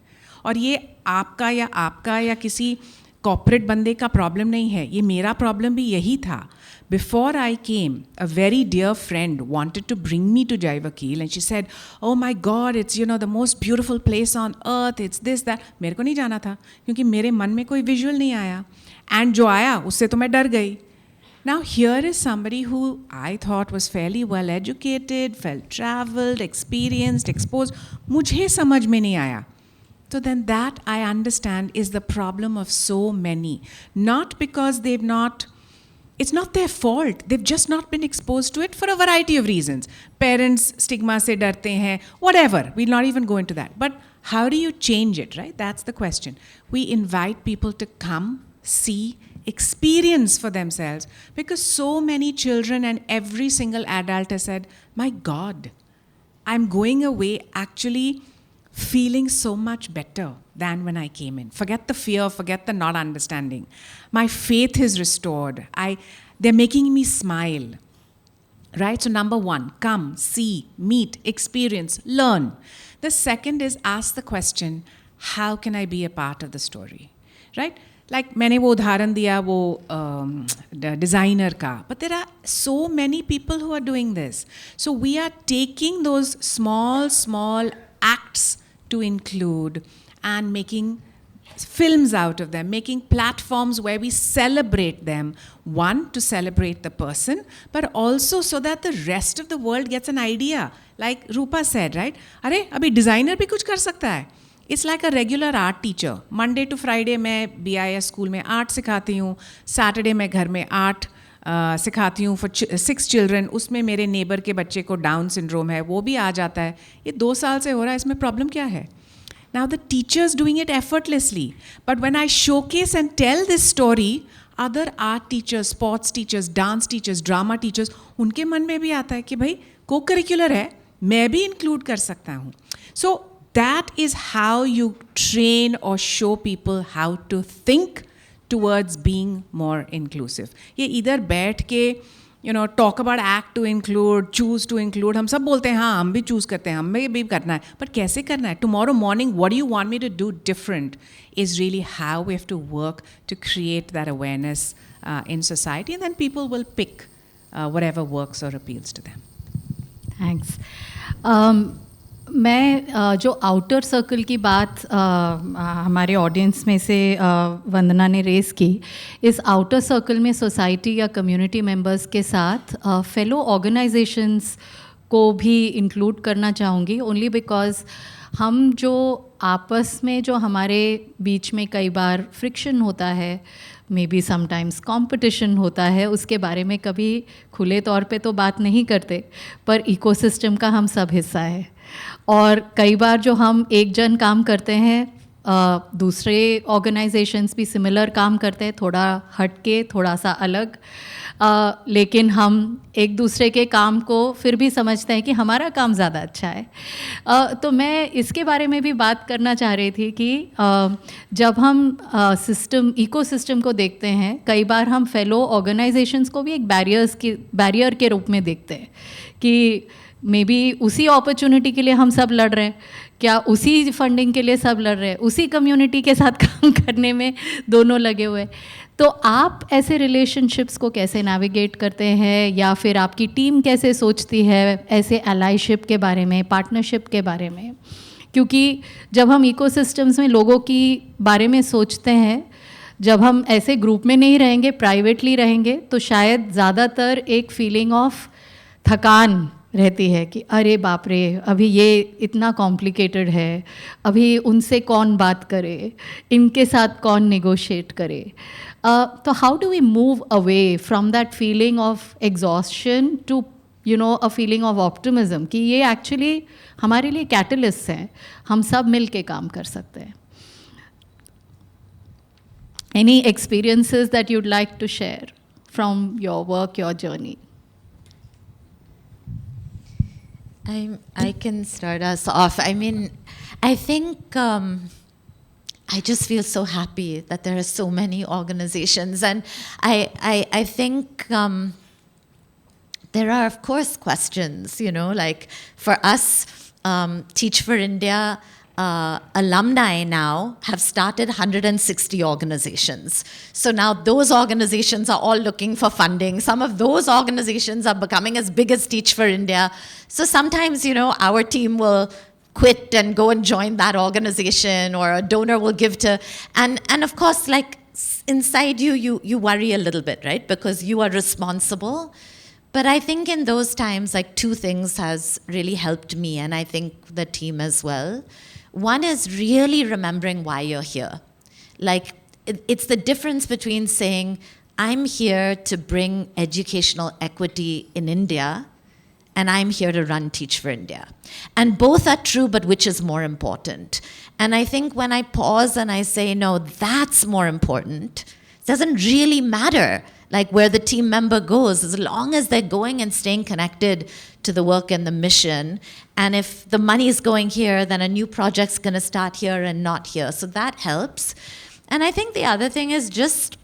और ये आपका या किसी कॉर्पोरेट बंदे का प्रॉब्लम नहीं है, ये मेरा प्रॉब्लम भी यही था. Before I came, a very dear friend wanted to bring me to Jai Vakil and she said, oh my God, it's the most beautiful place on earth, it's this, that. मेरे को नहीं जाना था क्योंकि मेरे मन में कोई विजुअल नहीं आया. And जो आया उससे तो मैं डर गई. Now here is somebody who I thought was fairly well educated, well traveled, experienced, exposed. मुझे समझ में नहीं आया. So then that I understand is the problem of so many. Not because it's not their fault. They've just not been exposed to it for a variety of reasons. Parents stigma se darte hain, whatever. We'll not even go into that. But how do you change it, right? That's the question. We invite people to come, see, experience for themselves, because so many children and every single adult has said, my God, I'm going away actually feeling so much better than when I came in. Forget the fear, forget the not understanding. My faith is restored. They're making me smile. Right? So number one, come, see, meet, experience, learn. The second is ask the question, how can I be a part of the story? Right? Like मैंने वो उदाहरण दिया वो designer का, but there are so many people who are doing this. So we are taking those small acts to include and making films out of them, making platforms where we celebrate them. One, to celebrate the person, but also so that the rest of the world gets an idea. Like Rupa said, right? अरे अभी designer भी कुछ कर सकता है. It's like a regular art teacher. Monday to Friday मैं BIS school में art सिखाती हूँ. Saturday मैं घर में आर्ट सिखाती हूँ for 6 children. उसमें मेरे नेबर के बच्चे को डाउन सिंड्रोम है, वो भी आ जाता है. ये 2 साल से हो रहा है, इसमें प्रॉब्लम क्या है? Now the teacher's doing it effortlessly. But when I showcase and tell this story, other art teachers, sports teachers, dance teachers, drama teachers, उनके मन में भी आता है कि भाई co-curricular है, मैं भी include कर सकता हूँ. So that is how you train or show people how to think towards being more inclusive. ये इधर बैठ के talk about act to include, choose to include, हम सब बोलते हैं हाँ हम भी choose करते हैं, हमें भी करना है, पर कैसे करना है? Tomorrow morning, what do you want me to do different is really how we have to work to create that awareness in society, and then people will pick whatever works or appeals to them. Thanks. मैं जो outer circle की बात हमारे audience में से वंदना ने rays की, इस आउटर सर्कल में सोसाइटी या कम्युनिटी मेंबर्स के साथ फेलो ऑर्गेनाइजेशंस को भी इंक्लूड करना चाहूँगी. ओनली बिकॉज़ हम जो आपस में जो हमारे बीच में कई बार फ्रिक्शन होता है, मे बी समटाइम्स कॉम्पिटिशन होता है, उसके बारे में कभी खुले तौर पे तो बात नहीं करते, पर इकोसिस्टम का हम सब हिस्सा है. और कई बार जो हम एक जन काम करते हैं, दूसरे ऑर्गेनाइजेशंस भी सिमिलर काम करते हैं, थोड़ा हट के, थोड़ा सा अलग, लेकिन हम एक दूसरे के काम को फिर भी समझते हैं कि हमारा काम ज़्यादा अच्छा है. तो मैं इसके बारे में भी बात करना चाह रही थी कि जब हम इकोसिस्टम को देखते हैं, कई बार हम फेलो ऑर्गेनाइजेशंस को भी एक बैरियर के रूप में देखते हैं कि मे बी उसी अपॉर्चुनिटी के लिए हम सब लड़ रहे हैं, क्या उसी फंडिंग के लिए सब लड़ रहे हैं, उसी कम्युनिटी के साथ काम करने में दोनों लगे हुए. तो आप ऐसे रिलेशनशिप्स को कैसे नेविगेट करते हैं, या फिर आपकी टीम कैसे सोचती है ऐसे एलाइशिप के बारे में, पार्टनरशिप के बारे में, क्योंकि जब हम इकोसिस्टम्स में लोगों की बारे में सोचते हैं, जब हम ऐसे ग्रुप में नहीं रहेंगे, प्राइवेटली रहेंगे, तो शायद ज़्यादातर एक फीलिंग ऑफ थकान रहती है कि अरे बाप रे, अभी ये इतना कॉम्प्लिकेटेड है, अभी उनसे कौन बात करे, इनके साथ कौन नेगोशिएट करे. तो how do we move away from that feeling of exhaustion to a feeling of optimism कि ये एक्चुअली हमारे लिए कैटलिस्ट हैं, हम सब मिल के काम कर सकते हैं. Any experiences that you'd like to share from your work, your journey? I can start us off. I mean, I think I just feel so happy that there are so many organizations, and I think there are, of course, questions. Like for us, Teach for India. Alumni now have started 160 organizations. So now those organizations are all looking for funding. Some of those organizations are becoming as big as Teach for India. So sometimes, our team will quit and go and join that organization, or a donor will give to, and of course, like inside you worry a little bit, right? Because you are responsible. But I think in those times, like two things has really helped me, and I think the team as well. One is really remembering why you're here. Like, it's the difference between saying, I'm here to bring educational equity in India, and I'm here to run Teach for India. And both are true, but which is more important? And I think when I pause and I say, no, that's more important, it doesn't really matter like where the team member goes, as long as they're going and staying connected to the work and the mission. And if the money is going here, then a new project's going to start here and not here. So that helps. And I think the other thing is just,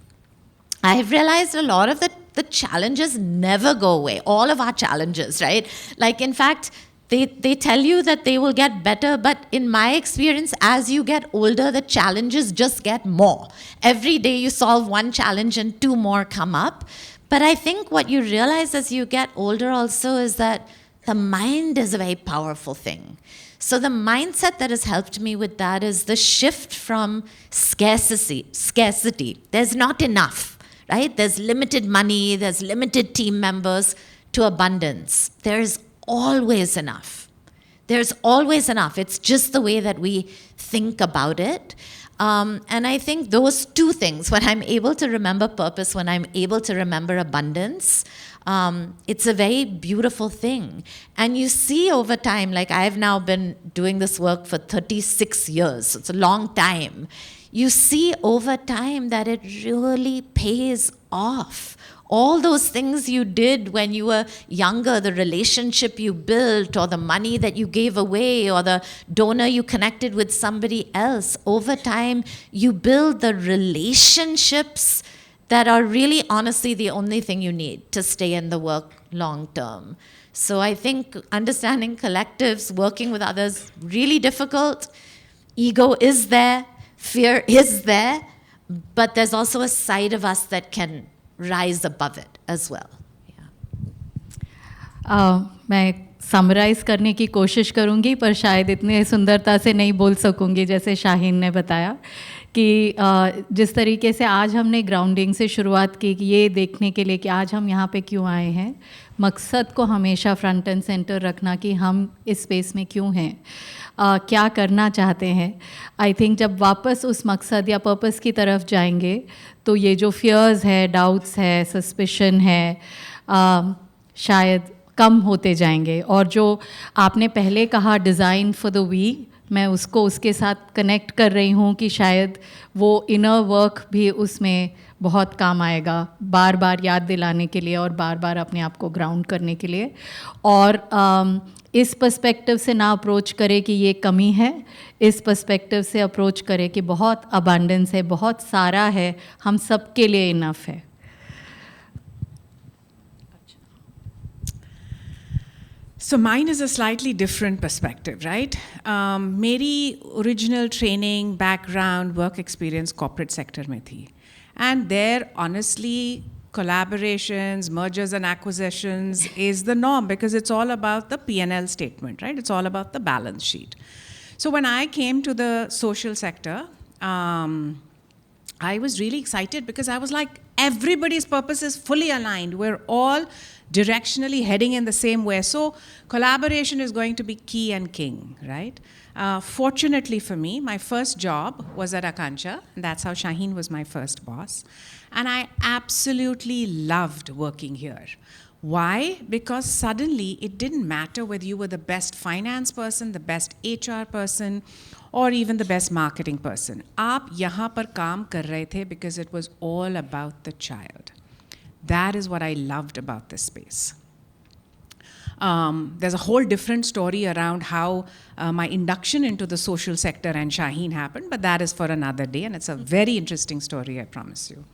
I've realized a lot of the challenges never go away. All of our challenges, right? Like, in fact, they tell you that they will get better, but in my experience, as you get older, the challenges just get more. Every day you solve one challenge and two more come up. But I think what you realize as you get older also is that the mind is a very powerful thing. So the mindset that has helped me with that is the shift from scarcity. There's not enough, right? There's limited money, there's limited team members, to abundance. There's always enough. There's always enough. It's just the way that we think about it. And I think those two things, when I'm able to remember purpose, when I'm able to remember abundance, it's a very beautiful thing. And you see over time, like I've now been doing this work for 36 years. It's a long time. You see over time that it really pays off. All those things you did when you were younger, the relationship you built, or the money that you gave away, or the donor you connected with somebody else, over time you build the relationships that are really honestly the only thing you need to stay in the work long term. So I think understanding collectives, working with others, really difficult. Ego is there, fear is there, but there's also a side of us that can rise above it as well. मैं summarise करने की कोशिश करूँगी, पर शायद इतने सुंदरता से नहीं बोल सकूँगी जैसे शाहीन ने बताया कि जिस तरीके से आज हमने ग्राउंडिंग से शुरुआत की कि ये देखने के लिए कि आज हम यहाँ पे क्यों आए हैं, मकसद को हमेशा फ्रंट एंड सेंटर रखना कि हम इस स्पेस में क्यों हैं, क्या करना चाहते हैं. आई थिंक जब वापस उस मकसद या पर्पस की तरफ जाएंगे तो ये जो फियर्स है, डाउट्स है, सस्पिशन है, शायद कम होते जाएंगे. और जो आपने पहले कहा डिज़ाइन फॉर द वीक, मैं उसको उसके साथ कनेक्ट कर रही हूँ कि शायद वो इनर वर्क भी उसमें बहुत काम आएगा, बार बार याद दिलाने के लिए और बार बार अपने आप को ग्राउंड करने के लिए. और इस पर्सपेक्टिव से ना अप्रोच करे कि ये कमी है, इस पर्सपेक्टिव से अप्रोच करे कि बहुत अबंडेंस है, बहुत सारा है, हम सब के लिए इनफ है. So mine is a slightly different perspective, right? मेरी original training, background, work experience corporate sector में थी. And there, honestly, collaborations, mergers and acquisitions is the norm because it's all about the P&L statement, right? It's all about the balance sheet. So when I came to the social sector, I was really excited because I was like, everybody's purpose is fully aligned. We're all directionally heading in the same way. So collaboration is going to be key and king, right? Fortunately for me, my first job was at Akanksha, and that's how Shaheen was my first boss. And I absolutely loved working here. Why? Because suddenly it didn't matter whether you were the best finance person, the best HR person, or even the best marketing person. आप यहाँ पर काम कर रहे थे because it was all about the child. That is what I loved about this space. There's a whole different story around how my induction into the social sector and Shaheen happened, but that is for another day, and it's a very interesting story, I promise you.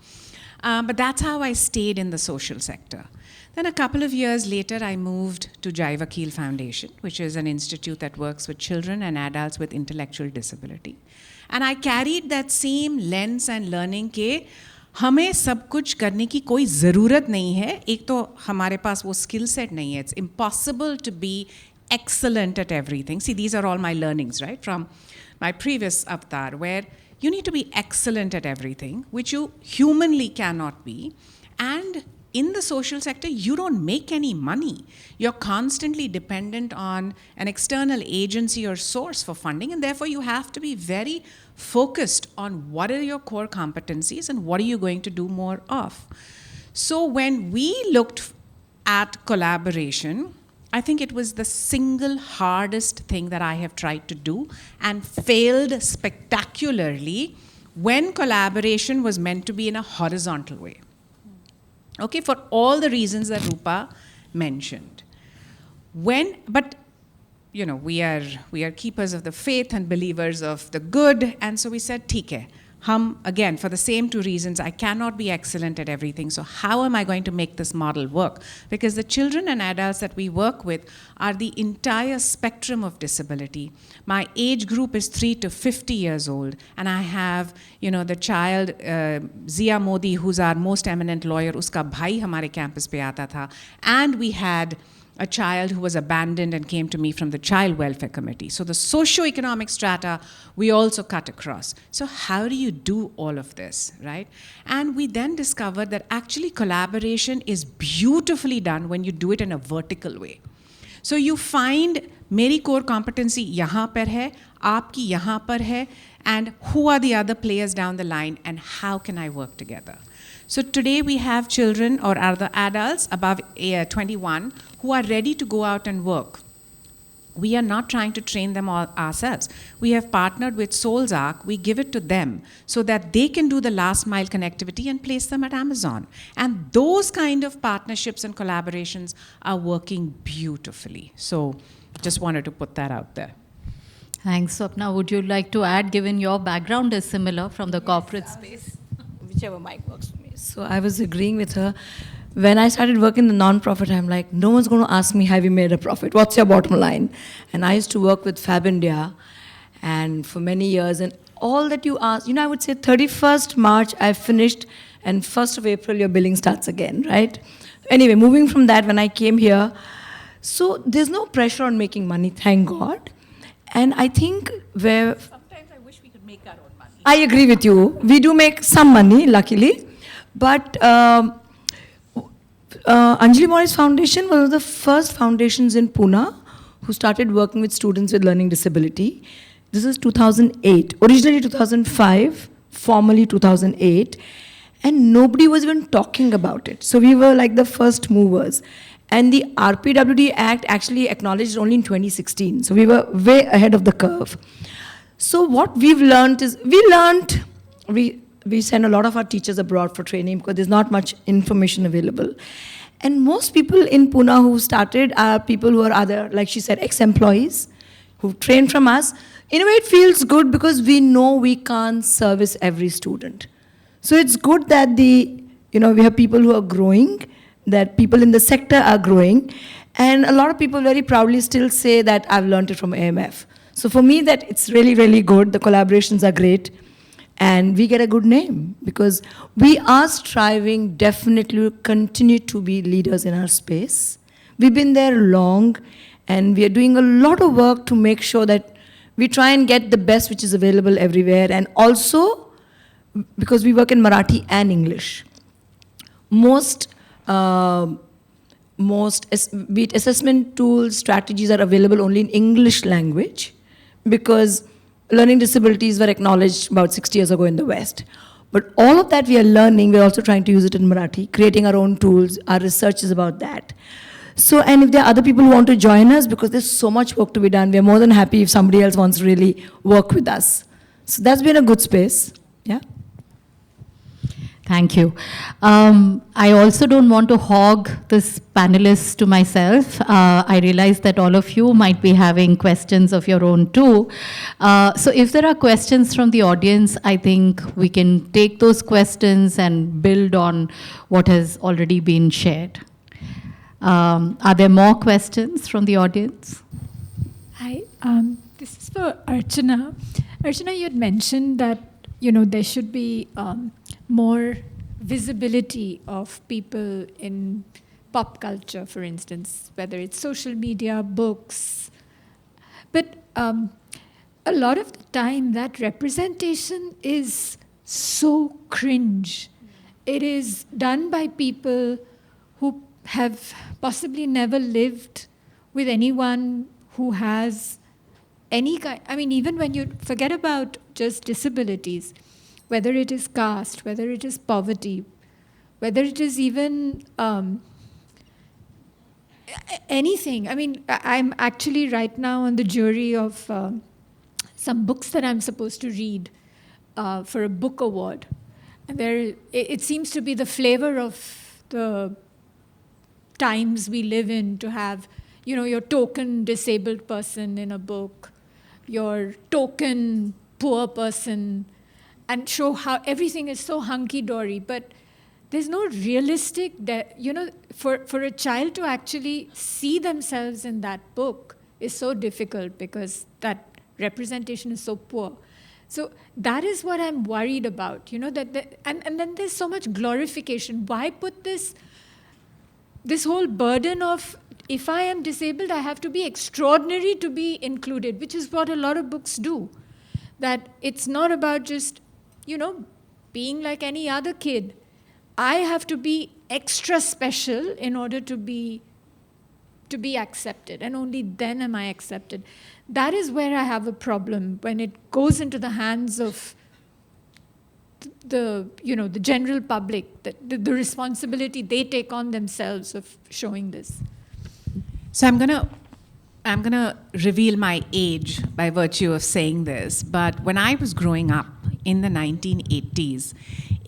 But that's how I stayed in the social sector. Then a couple of years later, I moved to Jai Vakil Foundation, which is an institute that works with children and adults with intellectual disability. And I carried that same lens and learning के हमें सब कुछ करने की कोई ज़रूरत नहीं है. एक तो हमारे पास वो skill set नहीं है. It's impossible to be excellent at everything. See, these are all my learnings, right, from my previous avatar, where you need to be excellent at everything, which you humanly cannot be. And in the social sector, you don't make any money. You're constantly dependent on an external agency or source for funding, and therefore you have to be very focused on what are your core competencies and what are you going to do more of. So when we looked at collaboration, I think it was the single hardest thing that I have tried to do and failed spectacularly when collaboration was meant to be in a horizontal way. Okay, for all the reasons that Rupa mentioned. But you know, we are keepers of the faith and believers of the good, and so we said, ठीक है, hum, again, for the same two reasons, I cannot be excellent at everything, so how am I going to make this model work? Because the children and adults that we work with are the entire spectrum of disability. My age group is 3 to 50 years old, and I have, you know, the child, Zia Modi, who's our most eminent lawyer, uska bhai hamare campus pe aata tha, and we had a child who was abandoned and came to me from the Child Welfare Committee. So the socio-economic strata, we also cut across. So how do you do all of this, right? And we then discovered that actually collaboration is beautifully done when you do it in a vertical way. So you find मेरी core competency यहाँ पर है, आपकी यहाँ पर है, and who are the other players down the line and how can I work together? So today we have children or other adults above 21 who are ready to go out and work. We are not trying to train them all ourselves. We have partnered with Souls Arc. We give it to them so that they can do the last mile connectivity and place them at Amazon. And those kind of partnerships and collaborations are working beautifully. So just wanted to put that out there. Thanks, Swapna. Would you like to add, given your background is similar from the corporate space? Whichever mic works for me. So I was agreeing with her. When I started working in the non-profit, I'm like, no one's going to ask me, have you made a profit? What's your bottom line? And I used to work with Fab India and for many years. And all that you asked, you know, I would say 31st March, I finished, and 1st of April, your billing starts again, right? Anyway, moving from that, when I came here, so there's no pressure on making money, thank God. And I think where... Sometimes I wish we could make our own money. I agree with you. We do make some money, luckily. But Anjali Morris Foundation was one of the first foundations in Pune who started working with students with learning disability. This is 2008. Originally 2005, formally 2008. And nobody was even talking about it. So we were like the first movers. And the RPWD Act actually acknowledged only in 2016. So we were way ahead of the curve. So what we've learned is, we send a lot of our teachers abroad for training because there's not much information available. And most people in Pune who started are people who are other, like she said, ex-employees who trained from us. In a way, it feels good because we know we can't service every student. So it's good that we have people who are growing, that people in the sector are growing. And a lot of people very proudly still say that I've learned it from AMF. So for me, that it's really, really good. The collaborations are great. And we get a good name because we are striving definitely to continue to be leaders in our space. We've been there long and we are doing a lot of work to make sure that We try and get the best which is available everywhere, and also because we work in Marathi and English. Most be it assessment tools, strategies are available only in English language because learning disabilities were acknowledged about 60 years ago in the West. But all of that we are learning, we're also trying to use it in Marathi, creating our own tools. Our research is about that. So, and if there are other people who want to join us, because there's so much work to be done, we're more than happy if somebody else wants to really work with us. So that's been a good space, yeah. Thank you. I also don't want to hog this panelists to myself. I realize that all of you might be having questions of your own too. So if there are questions from the audience, I think we can take those questions and build on what has already been shared. Are there more questions from the audience? Hi, this is for Archana. Archana, you had mentioned that there should be more visibility of people in pop culture, for instance, whether it's social media, books. But a lot of the time, that representation is so cringe. It is done by people who have possibly never lived with anyone who has any kind. I mean, even when you forget about just disabilities, whether it is caste, whether it is poverty, whether it is even anything. I mean, I'm actually right now on the jury of some books that I'm supposed to read for a book award. And it seems to be the flavor of the times we live in to have, your token disabled person in a book, your token poor person, and show how everything is so hunky-dory. But there's no realistic, for a child to actually see themselves in that book is so difficult because that representation is so poor. So that is what I'm worried about, and then there's so much glorification. Why put this whole burden of, if I am disabled, I have to be extraordinary to be included, which is what a lot of books do. That it's not about just, being like any other kid. I have to be extra special in order to be accepted, and only then am I accepted. That is where I have a problem when it goes into the hands of the general public, the responsibility they take on themselves of showing this. So I'm gonna reveal my age by virtue of saying this, but when I was growing up in the 1980s,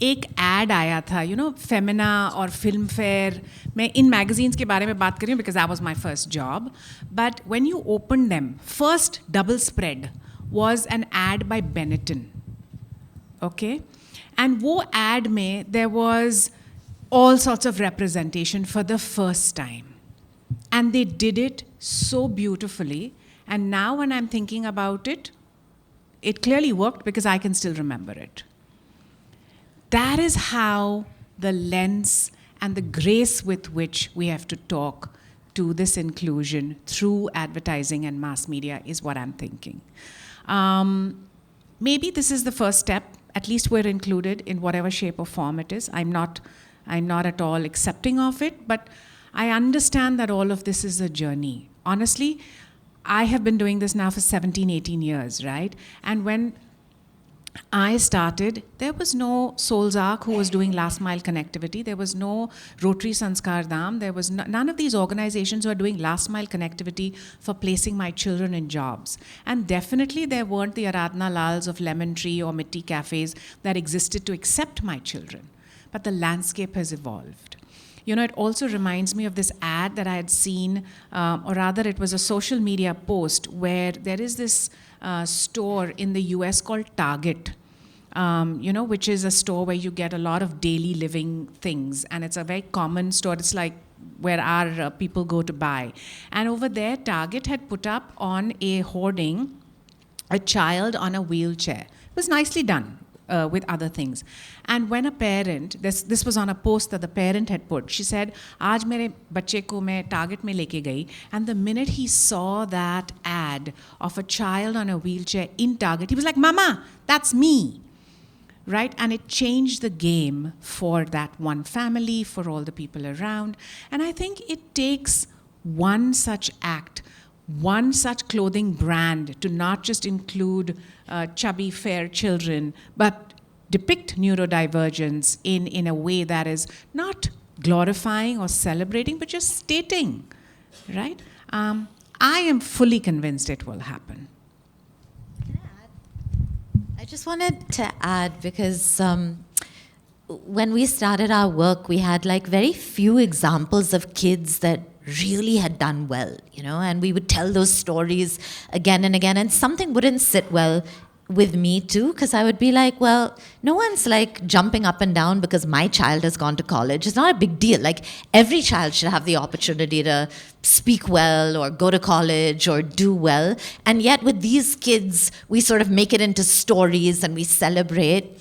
एक ad आया था, Femina or Filmfare. मैं इन magazines के बारे में बात कर रही हूँ because that was my first job. But when you opened them, first double spread was an ad by Benetton. Okay? And वो ad में there was all sorts of representation for the first time. And they did it so beautifully. And now when I'm thinking about it, it clearly worked because I can still remember it. That is how the lens and the grace with which we have to talk to this inclusion through advertising and mass media is what I'm thinking. Maybe this is the first step. At least we're included in whatever shape or form it is. I'm not at all accepting of it, but I understand that all of this is a journey. Honestly, I have been doing this now for 17, 18 years, right? And when I started, there was no Solzak who was doing last mile connectivity. There was no Rotary Sanskar Dham. There was none of these organizations who are doing last mile connectivity for placing my children in jobs. And definitely there weren't the Aradhana Lals of Lemon Tree or Mitti cafes that existed to accept my children. But the landscape has evolved. It also reminds me of this ad that I had seen, or rather it was a social media post where there is this store in the US called Target, which is a store where you get a lot of daily living things. And it's a very common store. It's like where our people go to buy. And over there, Target had put up on a hoarding a child on a wheelchair. It was nicely done. with other things. And when a parent, this was on a post that the parent had put, she said, "Aaj mere bacche ko main Target mein leke gayi, and the minute he saw that ad of a child on a wheelchair in Target, he was like, 'Mama, that's me.'" Right? And it changed the game for that one family, for all the people around. And I think it takes one such act, one such clothing brand to not just include chubby, fair children, but depict neurodivergence in a way that is not glorifying or celebrating, but just stating, right? I am fully convinced it will happen. I just wanted to add because when we started our work, we had like very few examples of kids that really had done well, you know, and we would tell those stories again and again, and something wouldn't sit well with me too, because I would be like, well, no one's like jumping up and down because my child has gone to college. It's not a big deal. Like every child should have the opportunity to speak well or go to college or do well. And yet with these kids, we sort of make it into stories and we celebrate.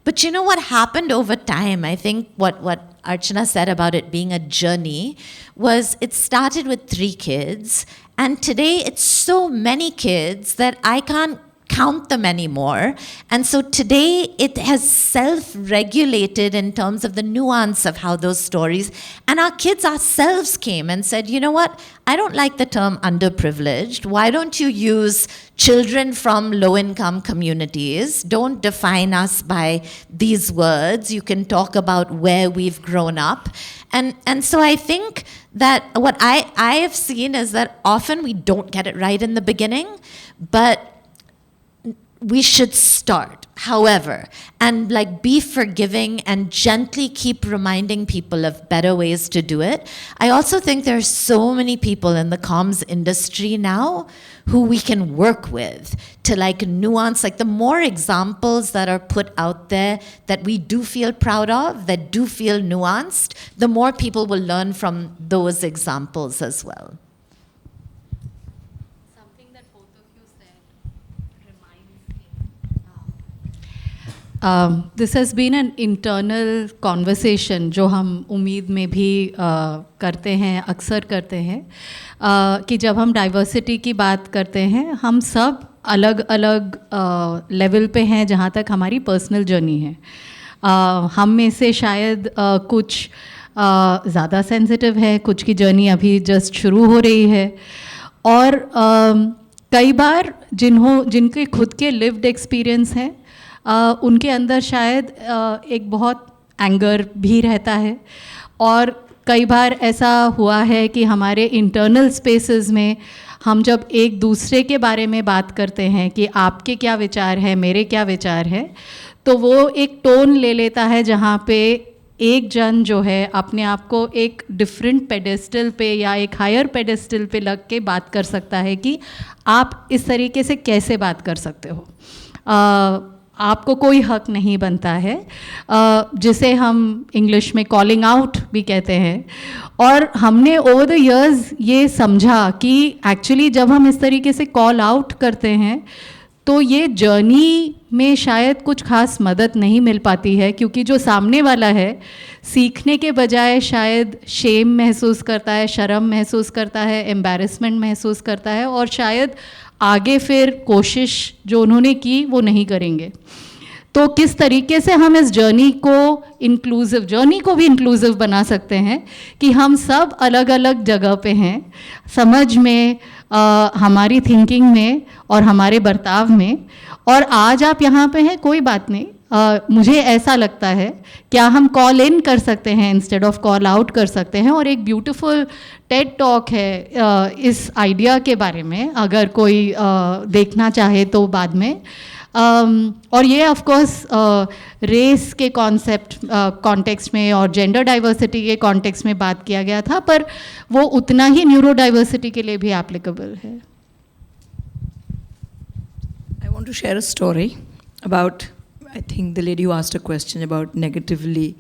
But you know what happened over time? I think what Archana said about it being a journey was it started with 3 kids. And today it's so many kids that I can't count them anymore. And so today it has self-regulated in terms of the nuance of how those stories, and our kids ourselves came and said, you know what, I don't like the term underprivileged. Why don't you use children from low-income communities? Don't define us by these words. You can talk about where we've grown up. And so I think that what I have seen is that often we don't get it right in the beginning, but we should start, however, and like be forgiving and gently keep reminding people of better ways to do it. I also think there's so many people in the comms industry now who we can work with to like nuance, like the more examples that are put out there that we do feel proud of, that do feel nuanced, the more people will learn from those examples as well. This has been an internal conversation जो हम उम्मीद में भी करते हैं, अक्सर करते हैं, कि जब हम डाइवर्सिटी की बात करते हैं हम सब अलग अलग लेवल पे हैं जहाँ तक हमारी पर्सनल जर्नी है. हम में से शायद कुछ ज़्यादा सेंसिटिव है, कुछ की जर्नी अभी जस्ट शुरू हो रही है, और कई बार जिनके खुद के लिव्ड एक्सपीरियंस हैं उनके अंदर शायद एक बहुत एंगर भी रहता है, और कई बार ऐसा हुआ है कि हमारे इंटरनल स्पेसेस में हम जब एक दूसरे के बारे में बात करते हैं कि आपके क्या विचार है, मेरे क्या विचार है, तो वो एक टोन ले लेता है जहाँ पे एक जन जो है अपने आप को एक डिफरेंट पेडेस्टल पे या एक हायर पेडेस्टल पे लग के बात कर सकता है कि आप इस तरीके से कैसे बात कर सकते हो. आपको कोई हक नहीं बनता है, जिसे हम इंग्लिश में कॉलिंग आउट भी कहते हैं. और हमने ओवर द इयर्स ये समझा कि एक्चुअली जब हम इस तरीके से कॉल आउट करते हैं तो ये जर्नी में शायद कुछ खास मदद नहीं मिल पाती है, क्योंकि जो सामने वाला है सीखने के बजाय शायद शेम महसूस करता है, शर्म महसूस करता है, एम्बैरेसमेंट महसूस करता है, और शायद आगे फिर कोशिश जो उन्होंने की वो नहीं करेंगे. तो किस तरीके से हम इस जर्नी को भी इंक्लूसिव बना सकते हैं कि हम सब अलग अलग जगह पे हैं, समझ में, हमारी थिंकिंग में और हमारे बर्ताव में. और आज आप यहाँ पे हैं, कोई बात नहीं, मुझे ऐसा लगता है क्या हम कॉल इन कर सकते हैं इंस्टेड ऑफ कॉल आउट कर सकते हैं. और एक ब्यूटीफुल टेड टॉक है इस आइडिया के बारे में, अगर कोई देखना चाहे तो बाद में. और ये ऑफ कोर्स रेस के कॉन्टेक्स्ट में और जेंडर डाइवर्सिटी के कॉन्टेक्स्ट में बात किया गया था, पर वो उतना ही न्यूरो डाइवर्सिटी के लिए भी एप्लीकेबल है. I want to share a story about, I think the lady who asked a question about negatively.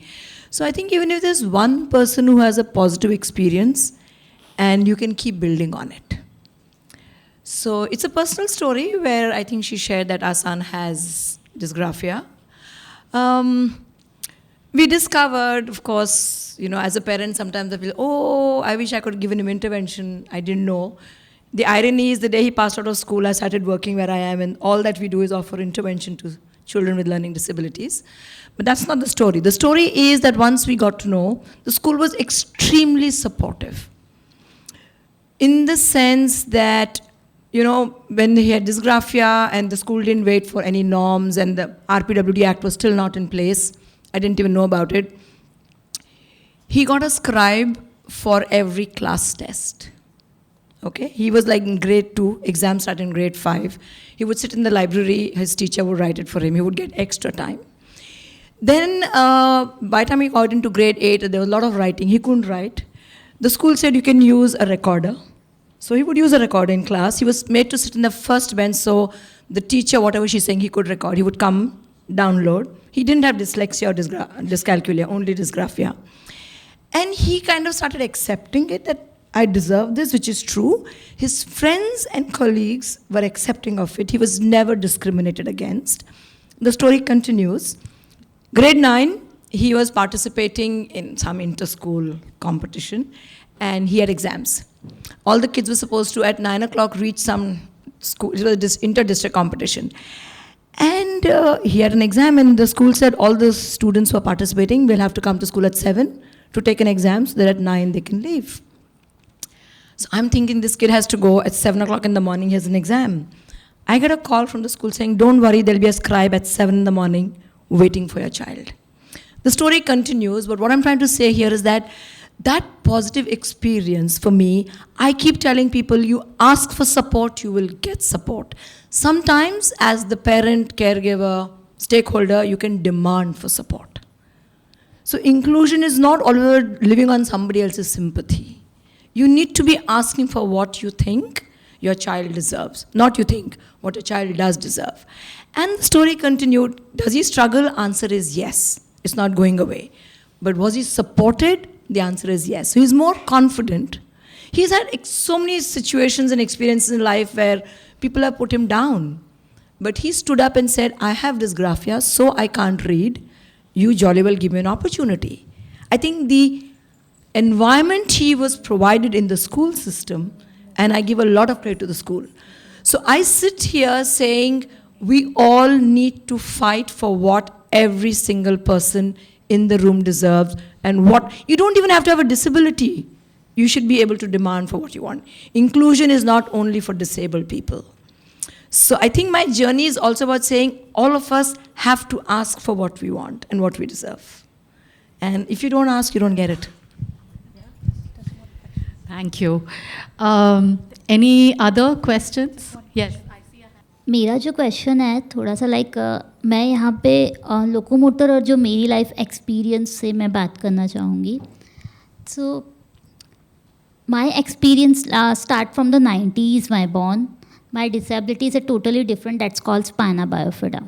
So I think even if there's one person who has a positive experience, and you can keep building on it. So it's a personal story where I think she shared that our son has dysgraphia. We discovered, of course, as a parent, sometimes I feel, oh, I wish I could have given him intervention. I didn't know. The irony is the day he passed out of school, I started working where I am, and all that we do is offer intervention to children with learning disabilities. But that's not the story. The story is that once we got to know, the school was extremely supportive. In the sense that, when he had dysgraphia and the school didn't wait for any norms and the RPWD Act was still not in place, I didn't even know about it, he got a scribe for every class test. Okay, he was like in grade 2, exams started in grade 5. He would sit in the library, his teacher would write it for him, he would get extra time. Then by the time he got into grade 8, there was a lot of writing, he couldn't write. The school said you can use a recorder. So he would use a recorder in class. He was made to sit in the first bench, so the teacher, whatever she's saying, he could record. He would come, download. He didn't have dyslexia or dyscalculia, only dysgraphia. And he kind of started accepting it, that I deserve this, which is true. His friends and colleagues were accepting of it. He was never discriminated against. The story continues. Grade 9, he was participating in some inter-school competition, and he had exams. All the kids were supposed to, at 9 o'clock, reach some school. It was this inter-district competition. And he had an exam, and the school said all the students who are participating will have to come to school at 7 to take an exam, so that at 9 they can leave. So I'm thinking this kid has to go at 7 o'clock in the morning, he has an exam. I get a call from the school saying, don't worry, there'll be a scribe at 7 in the morning waiting for your child. The story continues, but what I'm trying to say here is that positive experience for me, I keep telling people, you ask for support, you will get support. Sometimes as the parent, caregiver, stakeholder, you can demand for support. So inclusion is not always living on somebody else's sympathy. You need to be asking for what you think your child deserves, not you think what your child does deserve. And the story continued. Does he struggle? Answer is yes. It's not going away. But was he supported? The answer is yes. So he's more confident. He's had so many situations and experiences in life where people have put him down. But he stood up and said, I have dysgraphia, so I can't read. You jolly well give me an opportunity. I think the environment he was provided in the school system, and I give a lot of credit to the school. So I sit here saying we all need to fight for what every single person in the room deserves, and what you don't even have to have a disability. You should be able to demand for what you want. Inclusion is not only for disabled people. So I think my journey is also about saying all of us have to ask for what we want and what we deserve. And if you don't ask, you don't get it. Thank you. Any other questions? Yes. मेरा जो question है थोड़ा सा like मैं यहाँ पे locomotor और जो मेरी लाइफ एक्सपीरियंस से मैं बात करना चाहूँगी. So my experience start from the 90s my born. My disability is a totally different, that's called spina bifida.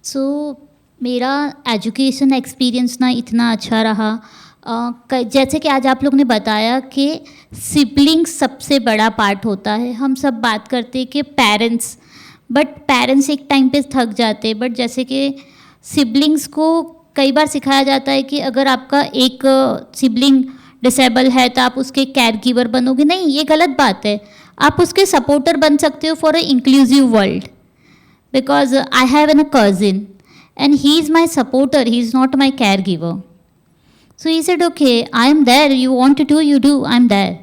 So मेरा एजुकेशन एक्सपीरियंस ना इतना अच्छा रहा. जैसे कि आज आप लोग ने बताया कि सिबलिंग्स सबसे बड़ा पार्ट होता है. हम सब बात करते हैं कि पेरेंट्स, बट पेरेंट्स एक टाइम पे थक जाते हैं. बट जैसे कि सिबलिंग्स को कई बार सिखाया जाता है कि अगर आपका एक सिबलिंग डिसेबल है तो आप उसके केयर गिवर बनोगे. नहीं, ये गलत बात है. आप उसके सपोर्टर बन सकते हो for a inclusive world. Because I have an a cousin and he is my supporter, he is not my care giver. So he said, okay, I am there, you want to do, you do, I am there.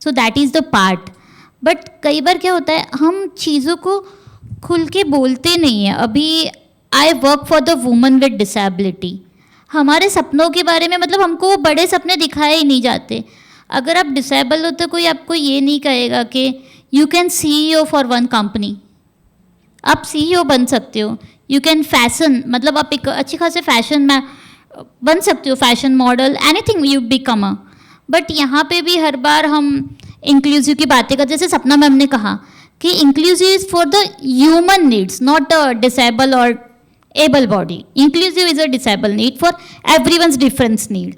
So that is the part. But कई बार क्या होता है, हम चीज़ों को खुल के बोलते नहीं हैं. अभी I work for the woman with disability. हमारे सपनों के बारे में मतलब हमको वो बड़े सपने दिखाए ही नहीं जाते. अगर आप डिसेबल हो तो कोई आपको ये नहीं कहेगा कि you can CEO for one company. आप CEO बन सकते हो. यू कैन फैशन, मतलब आप एक अच्छी खासे फैशन में बन सकते हो, fashion model, anything you become a. But यहाँ पे भी हर बार हम इंक्लूसिव की बातें करते, जैसे सपना मैम ने कहा कि inclusive is for the human needs, not the disable और able body. Inclusive is a disable need for everyone's difference need.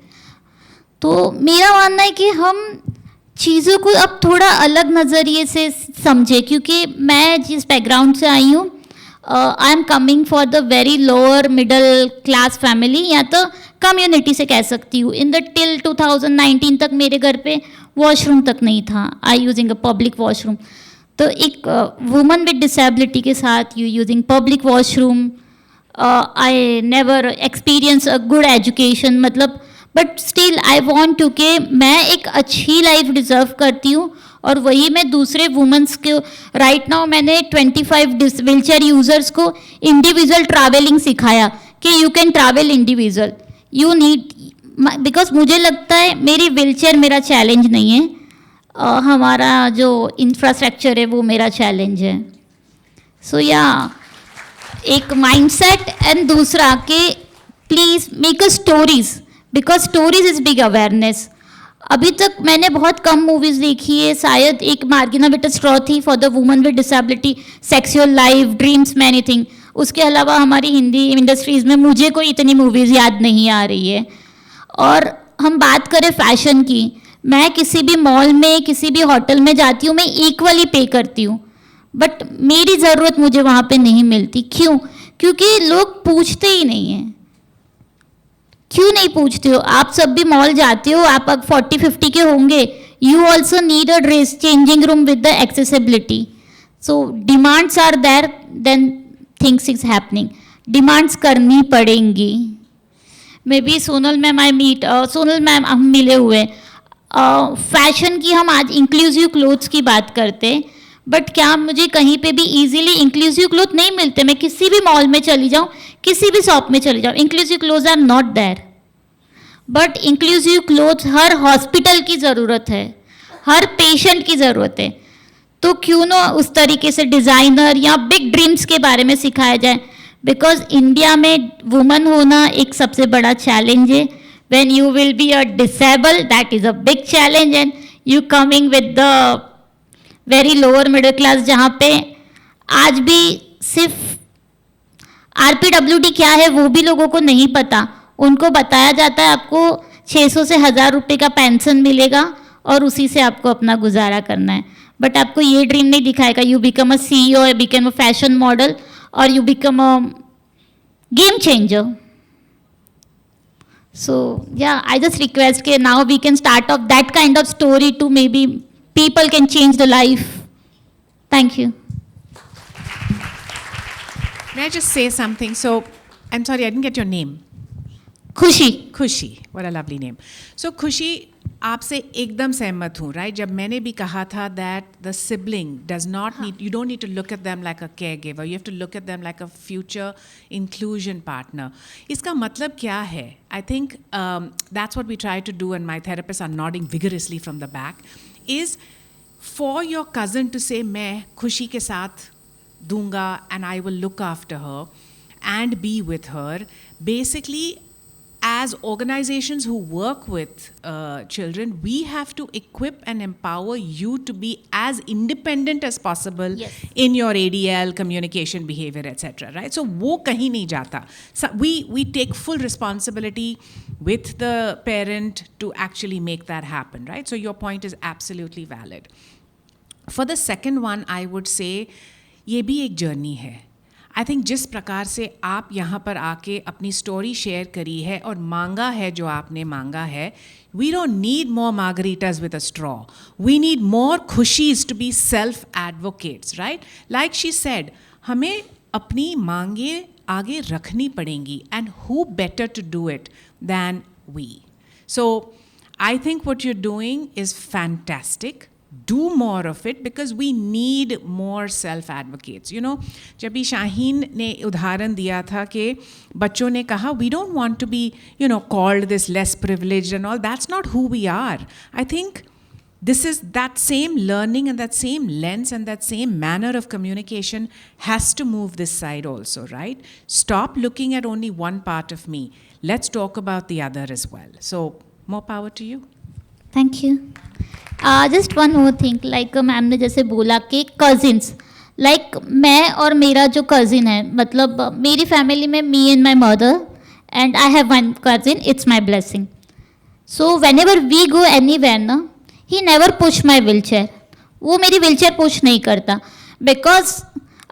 तो मेरा मानना है कि हम चीज़ों को अब थोड़ा अलग नज़रिए से समझें, क्योंकि मैं जिस बैकग्राउंड से आई हूँ I am coming for the very lower middle class family, या तो कम्युनिटी से कह सकती हूँ. इन द टिल 2019 तक मेरे घर पे वॉशरूम तक नहीं था. I using a public washroom. तो एक वुमन विद डिसेबिलिटी के साथ you using public washroom, I never experience a good education. मतलब but still I want to के मैं एक अच्छी लाइफ डिज़र्व करती हूँ, और वही मैं दूसरे वुमेंस को राइट नाउ मैंने 25 व्हीलचेयर यूजर्स को इंडिविजुअल ट्रैवलिंग सिखाया कि you can travel individual. You need, because मुझे लगता है मेरी व्हीलचेयर मेरा चैलेंज नहीं है, हमारा जो इंफ्रास्ट्रक्चर है वो मेरा चैलेंज है. सो या एक माइंडसेट, एंड दूसरा कि please make a stories, because stories is big awareness. अभी तक मैंने बहुत कम मूवीज़ देखी है, शायद एक मार्गिना विद अ स्ट्रॉ थी for the woman with disability, sexual life, dreams, many thing. उसके अलावा हमारी हिंदी इंडस्ट्रीज़ में मुझे कोई इतनी मूवीज़ याद नहीं आ रही है. और हम बात करें फैशन की, मैं किसी भी मॉल में किसी भी होटल में जाती हूँ, मैं इक्वली पे करती हूँ, बट मेरी ज़रूरत मुझे वहाँ पे नहीं मिलती. क्यों? क्योंकि लोग पूछते ही नहीं हैं. क्यों नहीं पूछते हो? आप सब भी मॉल जाते हो, आप अब 40-50 के होंगे. You also need a dress changing room with the accessibility. So demands are there, then things is happening. Demands करनी पड़ेंगी. Maybe Sonal ma'am Sonal ma'am हम मिले हुए. फैशन की हम आज इंक्लूसिव क्लोथ्स की बात करते, बट क्या मुझे कहीं पे भी इजीली इंक्लूसिव क्लोथ नहीं मिलते? मैं किसी भी मॉल में चली जाऊँ, किसी भी शॉप में चली जाऊँ, inclusive clothes are not there. But inclusive clothes हर हॉस्पिटल की ज़रूरत है, हर पेशेंट की ज़रूरत है. तो क्यों ना उस तरीके से डिज़ाइनर या बिग ड्रीम्स के बारे में सिखाया जाए. बिकॉज इंडिया में वुमन होना एक सबसे बड़ा चैलेंज है. When you will be a disable, that is a big challenge, and you coming with the very lower middle class, जहाँ पे आज भी सिर्फ RPWD क्या है वो भी लोगों को नहीं पता. उनको बताया जाता है आपको 600 से 1000 रुपये का पेंशन मिलेगा और उसी से आपको अपना गुजारा करना है. बट आपको ये ड्रीम नहीं दिखाएगा you become a CEO, you become a fashion model, और you become a game changer. So yeah, I just request that now we can start off that kind of story to maybe people can change the life. Thank you. May I just say something? So, I'm sorry, I didn't get your name. खुशी. खुशी, what a lovely name. So, खुशी, आपसे एकदम सहमत हूँ, right? जब मैंने भी कहा था that the sibling does not need, you don't need to look at them like a caregiver. You have to look at them like a future inclusion partner. इसका मतलब क्या है? I think that's what we try to do, and my therapists are nodding vigorously from the back, is for your cousin to say, मैं खुशी के साथ दूंगा and I will look after her and be with her. Basically, as organizations who work with children, we have to equip and empower you to be as independent as possible. Yes. In your ADL, communication, behavior, etc. Right? So वो कहीं नहीं जाता. So we take full responsibility with the parent to actually make that happen. Right? So your point is absolutely valid. For the second one, I would say ये भी एक journey है. I think जिस प्रकार से आप यहाँ पर आके अपनी स्टोरी शेयर करी है और मांगा है जो आपने मांगा है, we don't need more margaritas with a straw, we need more खुशीज to be self advocates, right? Like she said, हमें अपनी मांगे आगे रखनी पड़ेंगी, and who better to do it than we. So I think what you are doing is fantastic. Do more of it because we need more self-advocates. You know, जब भी शाहीन ने उदाहरण दिया था कि बच्चों ने कहा we don't want to be, you know, called this less privileged and all. That's not who we are. I think this is that same learning and that same lens and that same manner of communication has to move this side also, right? Stop looking at only one part of me. Let's talk about the other as well. So more power to you. Thank you. Just one more thing, like ma'am ने जैसे बोला कि cousins, like मैं और मेरा जो cousin है, मतलब मेरी फैमिली में me and my mother and I have one cousin, it's my blessing. So whenever we go anywhere ना, he never push my wheel chair. वो मेरी व्हील चेयर पुश नहीं करता, बिकॉज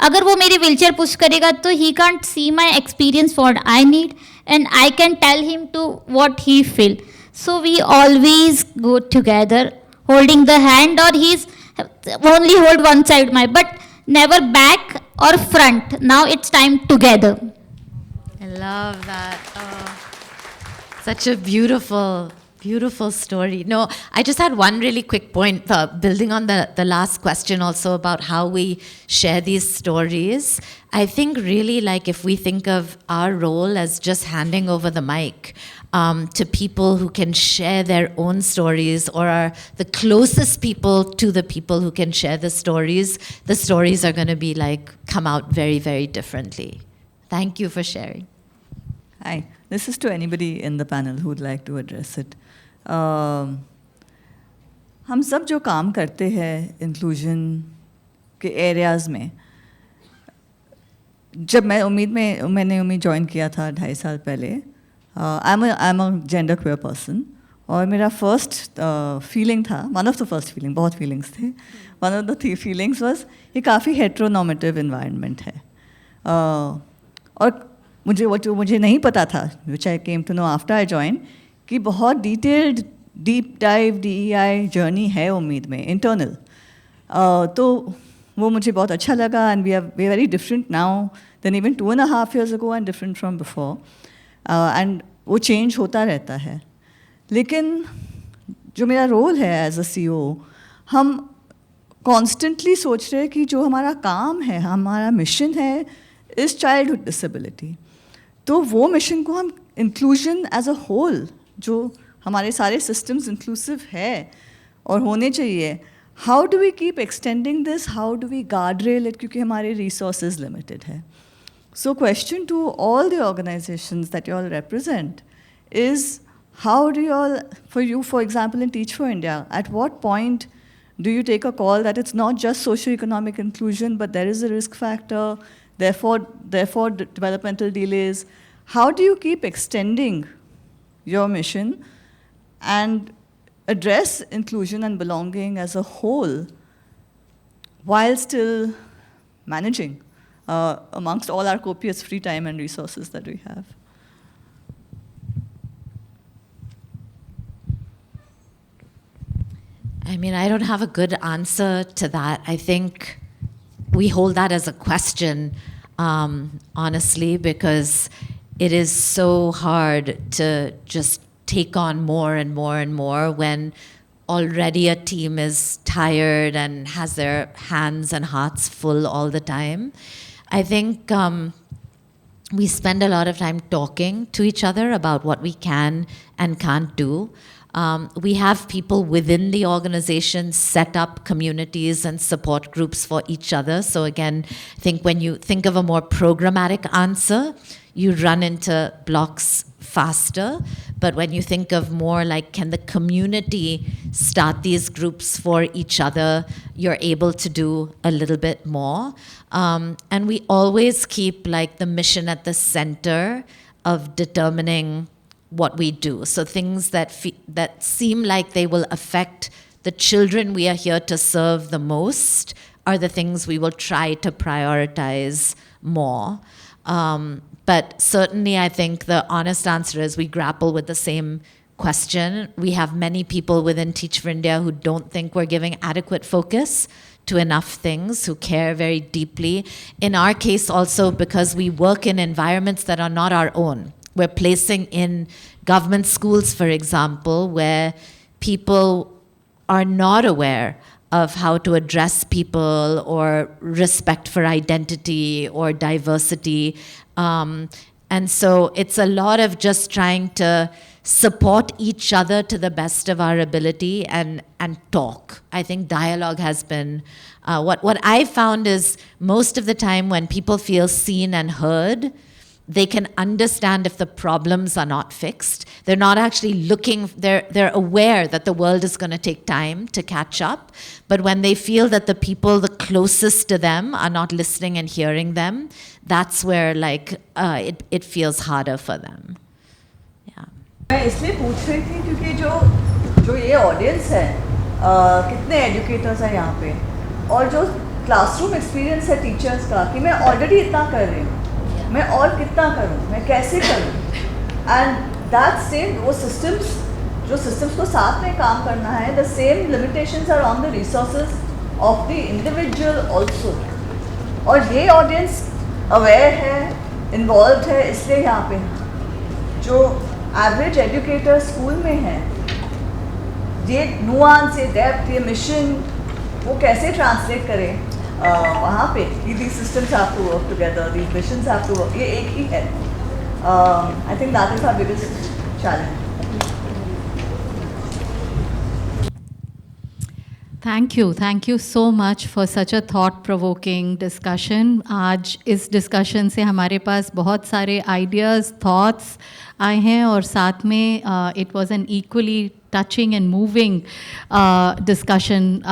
अगर वो मेरी व्हीलचेयर पुश करेगा तो he can't see my experience what I need and I can tell him to what he feel. So we always go together holding the hand, or he's only hold one side my, but never back or front. Now it's time together. I love that. Oh, such a beautiful, beautiful story. No, I just had one really quick point, building on the last question also about how we share these stories. I think really like if we think of our role as just handing over the mic to people who can share their own stories, or are the closest people to the people who can share the stories are going to be like come out very, very differently. Thank you for sharing. Hi, this is to anybody in the panel who would like to address it. हम सब जो काम करते हैं inclusion के areas में, जब मैंने उम्मीद ज्वाइन किया था 2.5 साल पहले, I'm a gender queer person, और मेरा फर्स्ट फीलिंग था, one of the first feeling, बहुत फीलिंग्स थे, one of the feelings was ये काफ़ी हेट्रोनॉर्मेटिव इन्वायरमेंट है. और मुझे नहीं पता था, which I came to know after I join, कि बहुत detailed deep dive DEI journey है उम्मीद में इंटरनल. तो वो मुझे बहुत अच्छा लगा, and we are very different now then even 2.5 years ago and different from before. And वो चेंज होता रहता है. लेकिन जो मेरा रोल है एज अ CEO, हम कॉन्स्टेंटली सोच रहे हैं कि जो हमारा काम है, हमारा मिशन है, इज़ चाइल्डहुड डिसेबिलिटी. तो वो मिशन को हम इंक्लूजन एज अ होल, जो हमारे सारे सिस्टम्स इंक्लूसिव है और होने चाहिए, how do we keep extending this, how do we guardrail it, क्योंकि हमारे रिसोर्सेज लिमिटेड है. So question to all the organizations that you all represent is, how do you all, for example, in Teach for India, at what point do you take a call that it's not just socio-economic inclusion, but there is a risk factor, therefore developmental delays? How do you keep extending your mission and address inclusion and belonging as a whole while still managing amongst all our copious free time and resources that we have? I mean, I don't have a good answer to that. I think we hold that as a question, honestly, because it is so hard to just take on more and more and more when already a team is tired and has their hands and hearts full all the time. I think we spend a lot of time talking to each other about what we can and can't do. We have people within the organization set up communities and support groups for each other. So again, I think when you think of a more programmatic answer, you run into blocks faster. But when you think of more like, can the community start these groups for each other, you're able to do a little bit more. And we always keep like the mission at the center of determining what we do. So things that seem like they will affect the children we are here to serve the most are the things we will try to prioritize more. But certainly I think the honest answer is we grapple with the same question. We have many people within Teach for India who don't think we're giving adequate focus to enough things, who care very deeply. In our case also, because we work in environments that are not our own. We're placing in government schools, for example, where people are not aware of how to address people or respect for identity or diversity. And so it's a lot of just trying to support each other to the best of our ability and talk. I think dialogue has been, what I found is most of the time when people feel seen and heard, they can understand if the problems are not fixed. They're not actually looking, they're aware that the world is going to take time to catch up. But when they feel that the people the closest to them are not listening and hearing them, that's where like it feels harder for them. Yeah. मैं इसलिए पूछ रही थी क्योंकि जो ये audience है, कितने एजुकेटर्स हैं यहाँ पे, और जो क्लासरूम एक्सपीरियंस है टीचर्स का कि मैं ऑलरेडी इतना कर रही हूँ, मैं और कितना करूँ, मैं कैसे करूँ, एंड दैट सेम वो सिस्टम्स, जो सिस्टम्स को साथ में काम करना है, the same limitations are on the resources of the individual also. और ये ऑडियंस अवेयर है, इन्वॉल्व है, इसलिए यहाँ पे जो एवरेज एजुकेटर स्कूल में है, ये नुआंस, ये डेप्थ, ये मिशन वो कैसे ट्रांसलेट करें वहाँ पे कि these systems have to work together, these missions have to work, ये एक ही है. I think that is our biggest challenge. Thank you so much for such a thought-provoking discussion. आज इस discussion से हमारे पास बहुत सारे ideas, thoughts आए हैं और साथ में it was an equally touching and moving discussion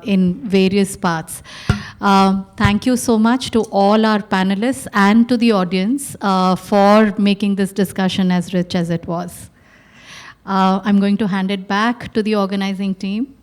in various parts. Thank you so much to all our panelists and to the audience for making this discussion as rich as it was. I'm going to hand it back to the organizing team.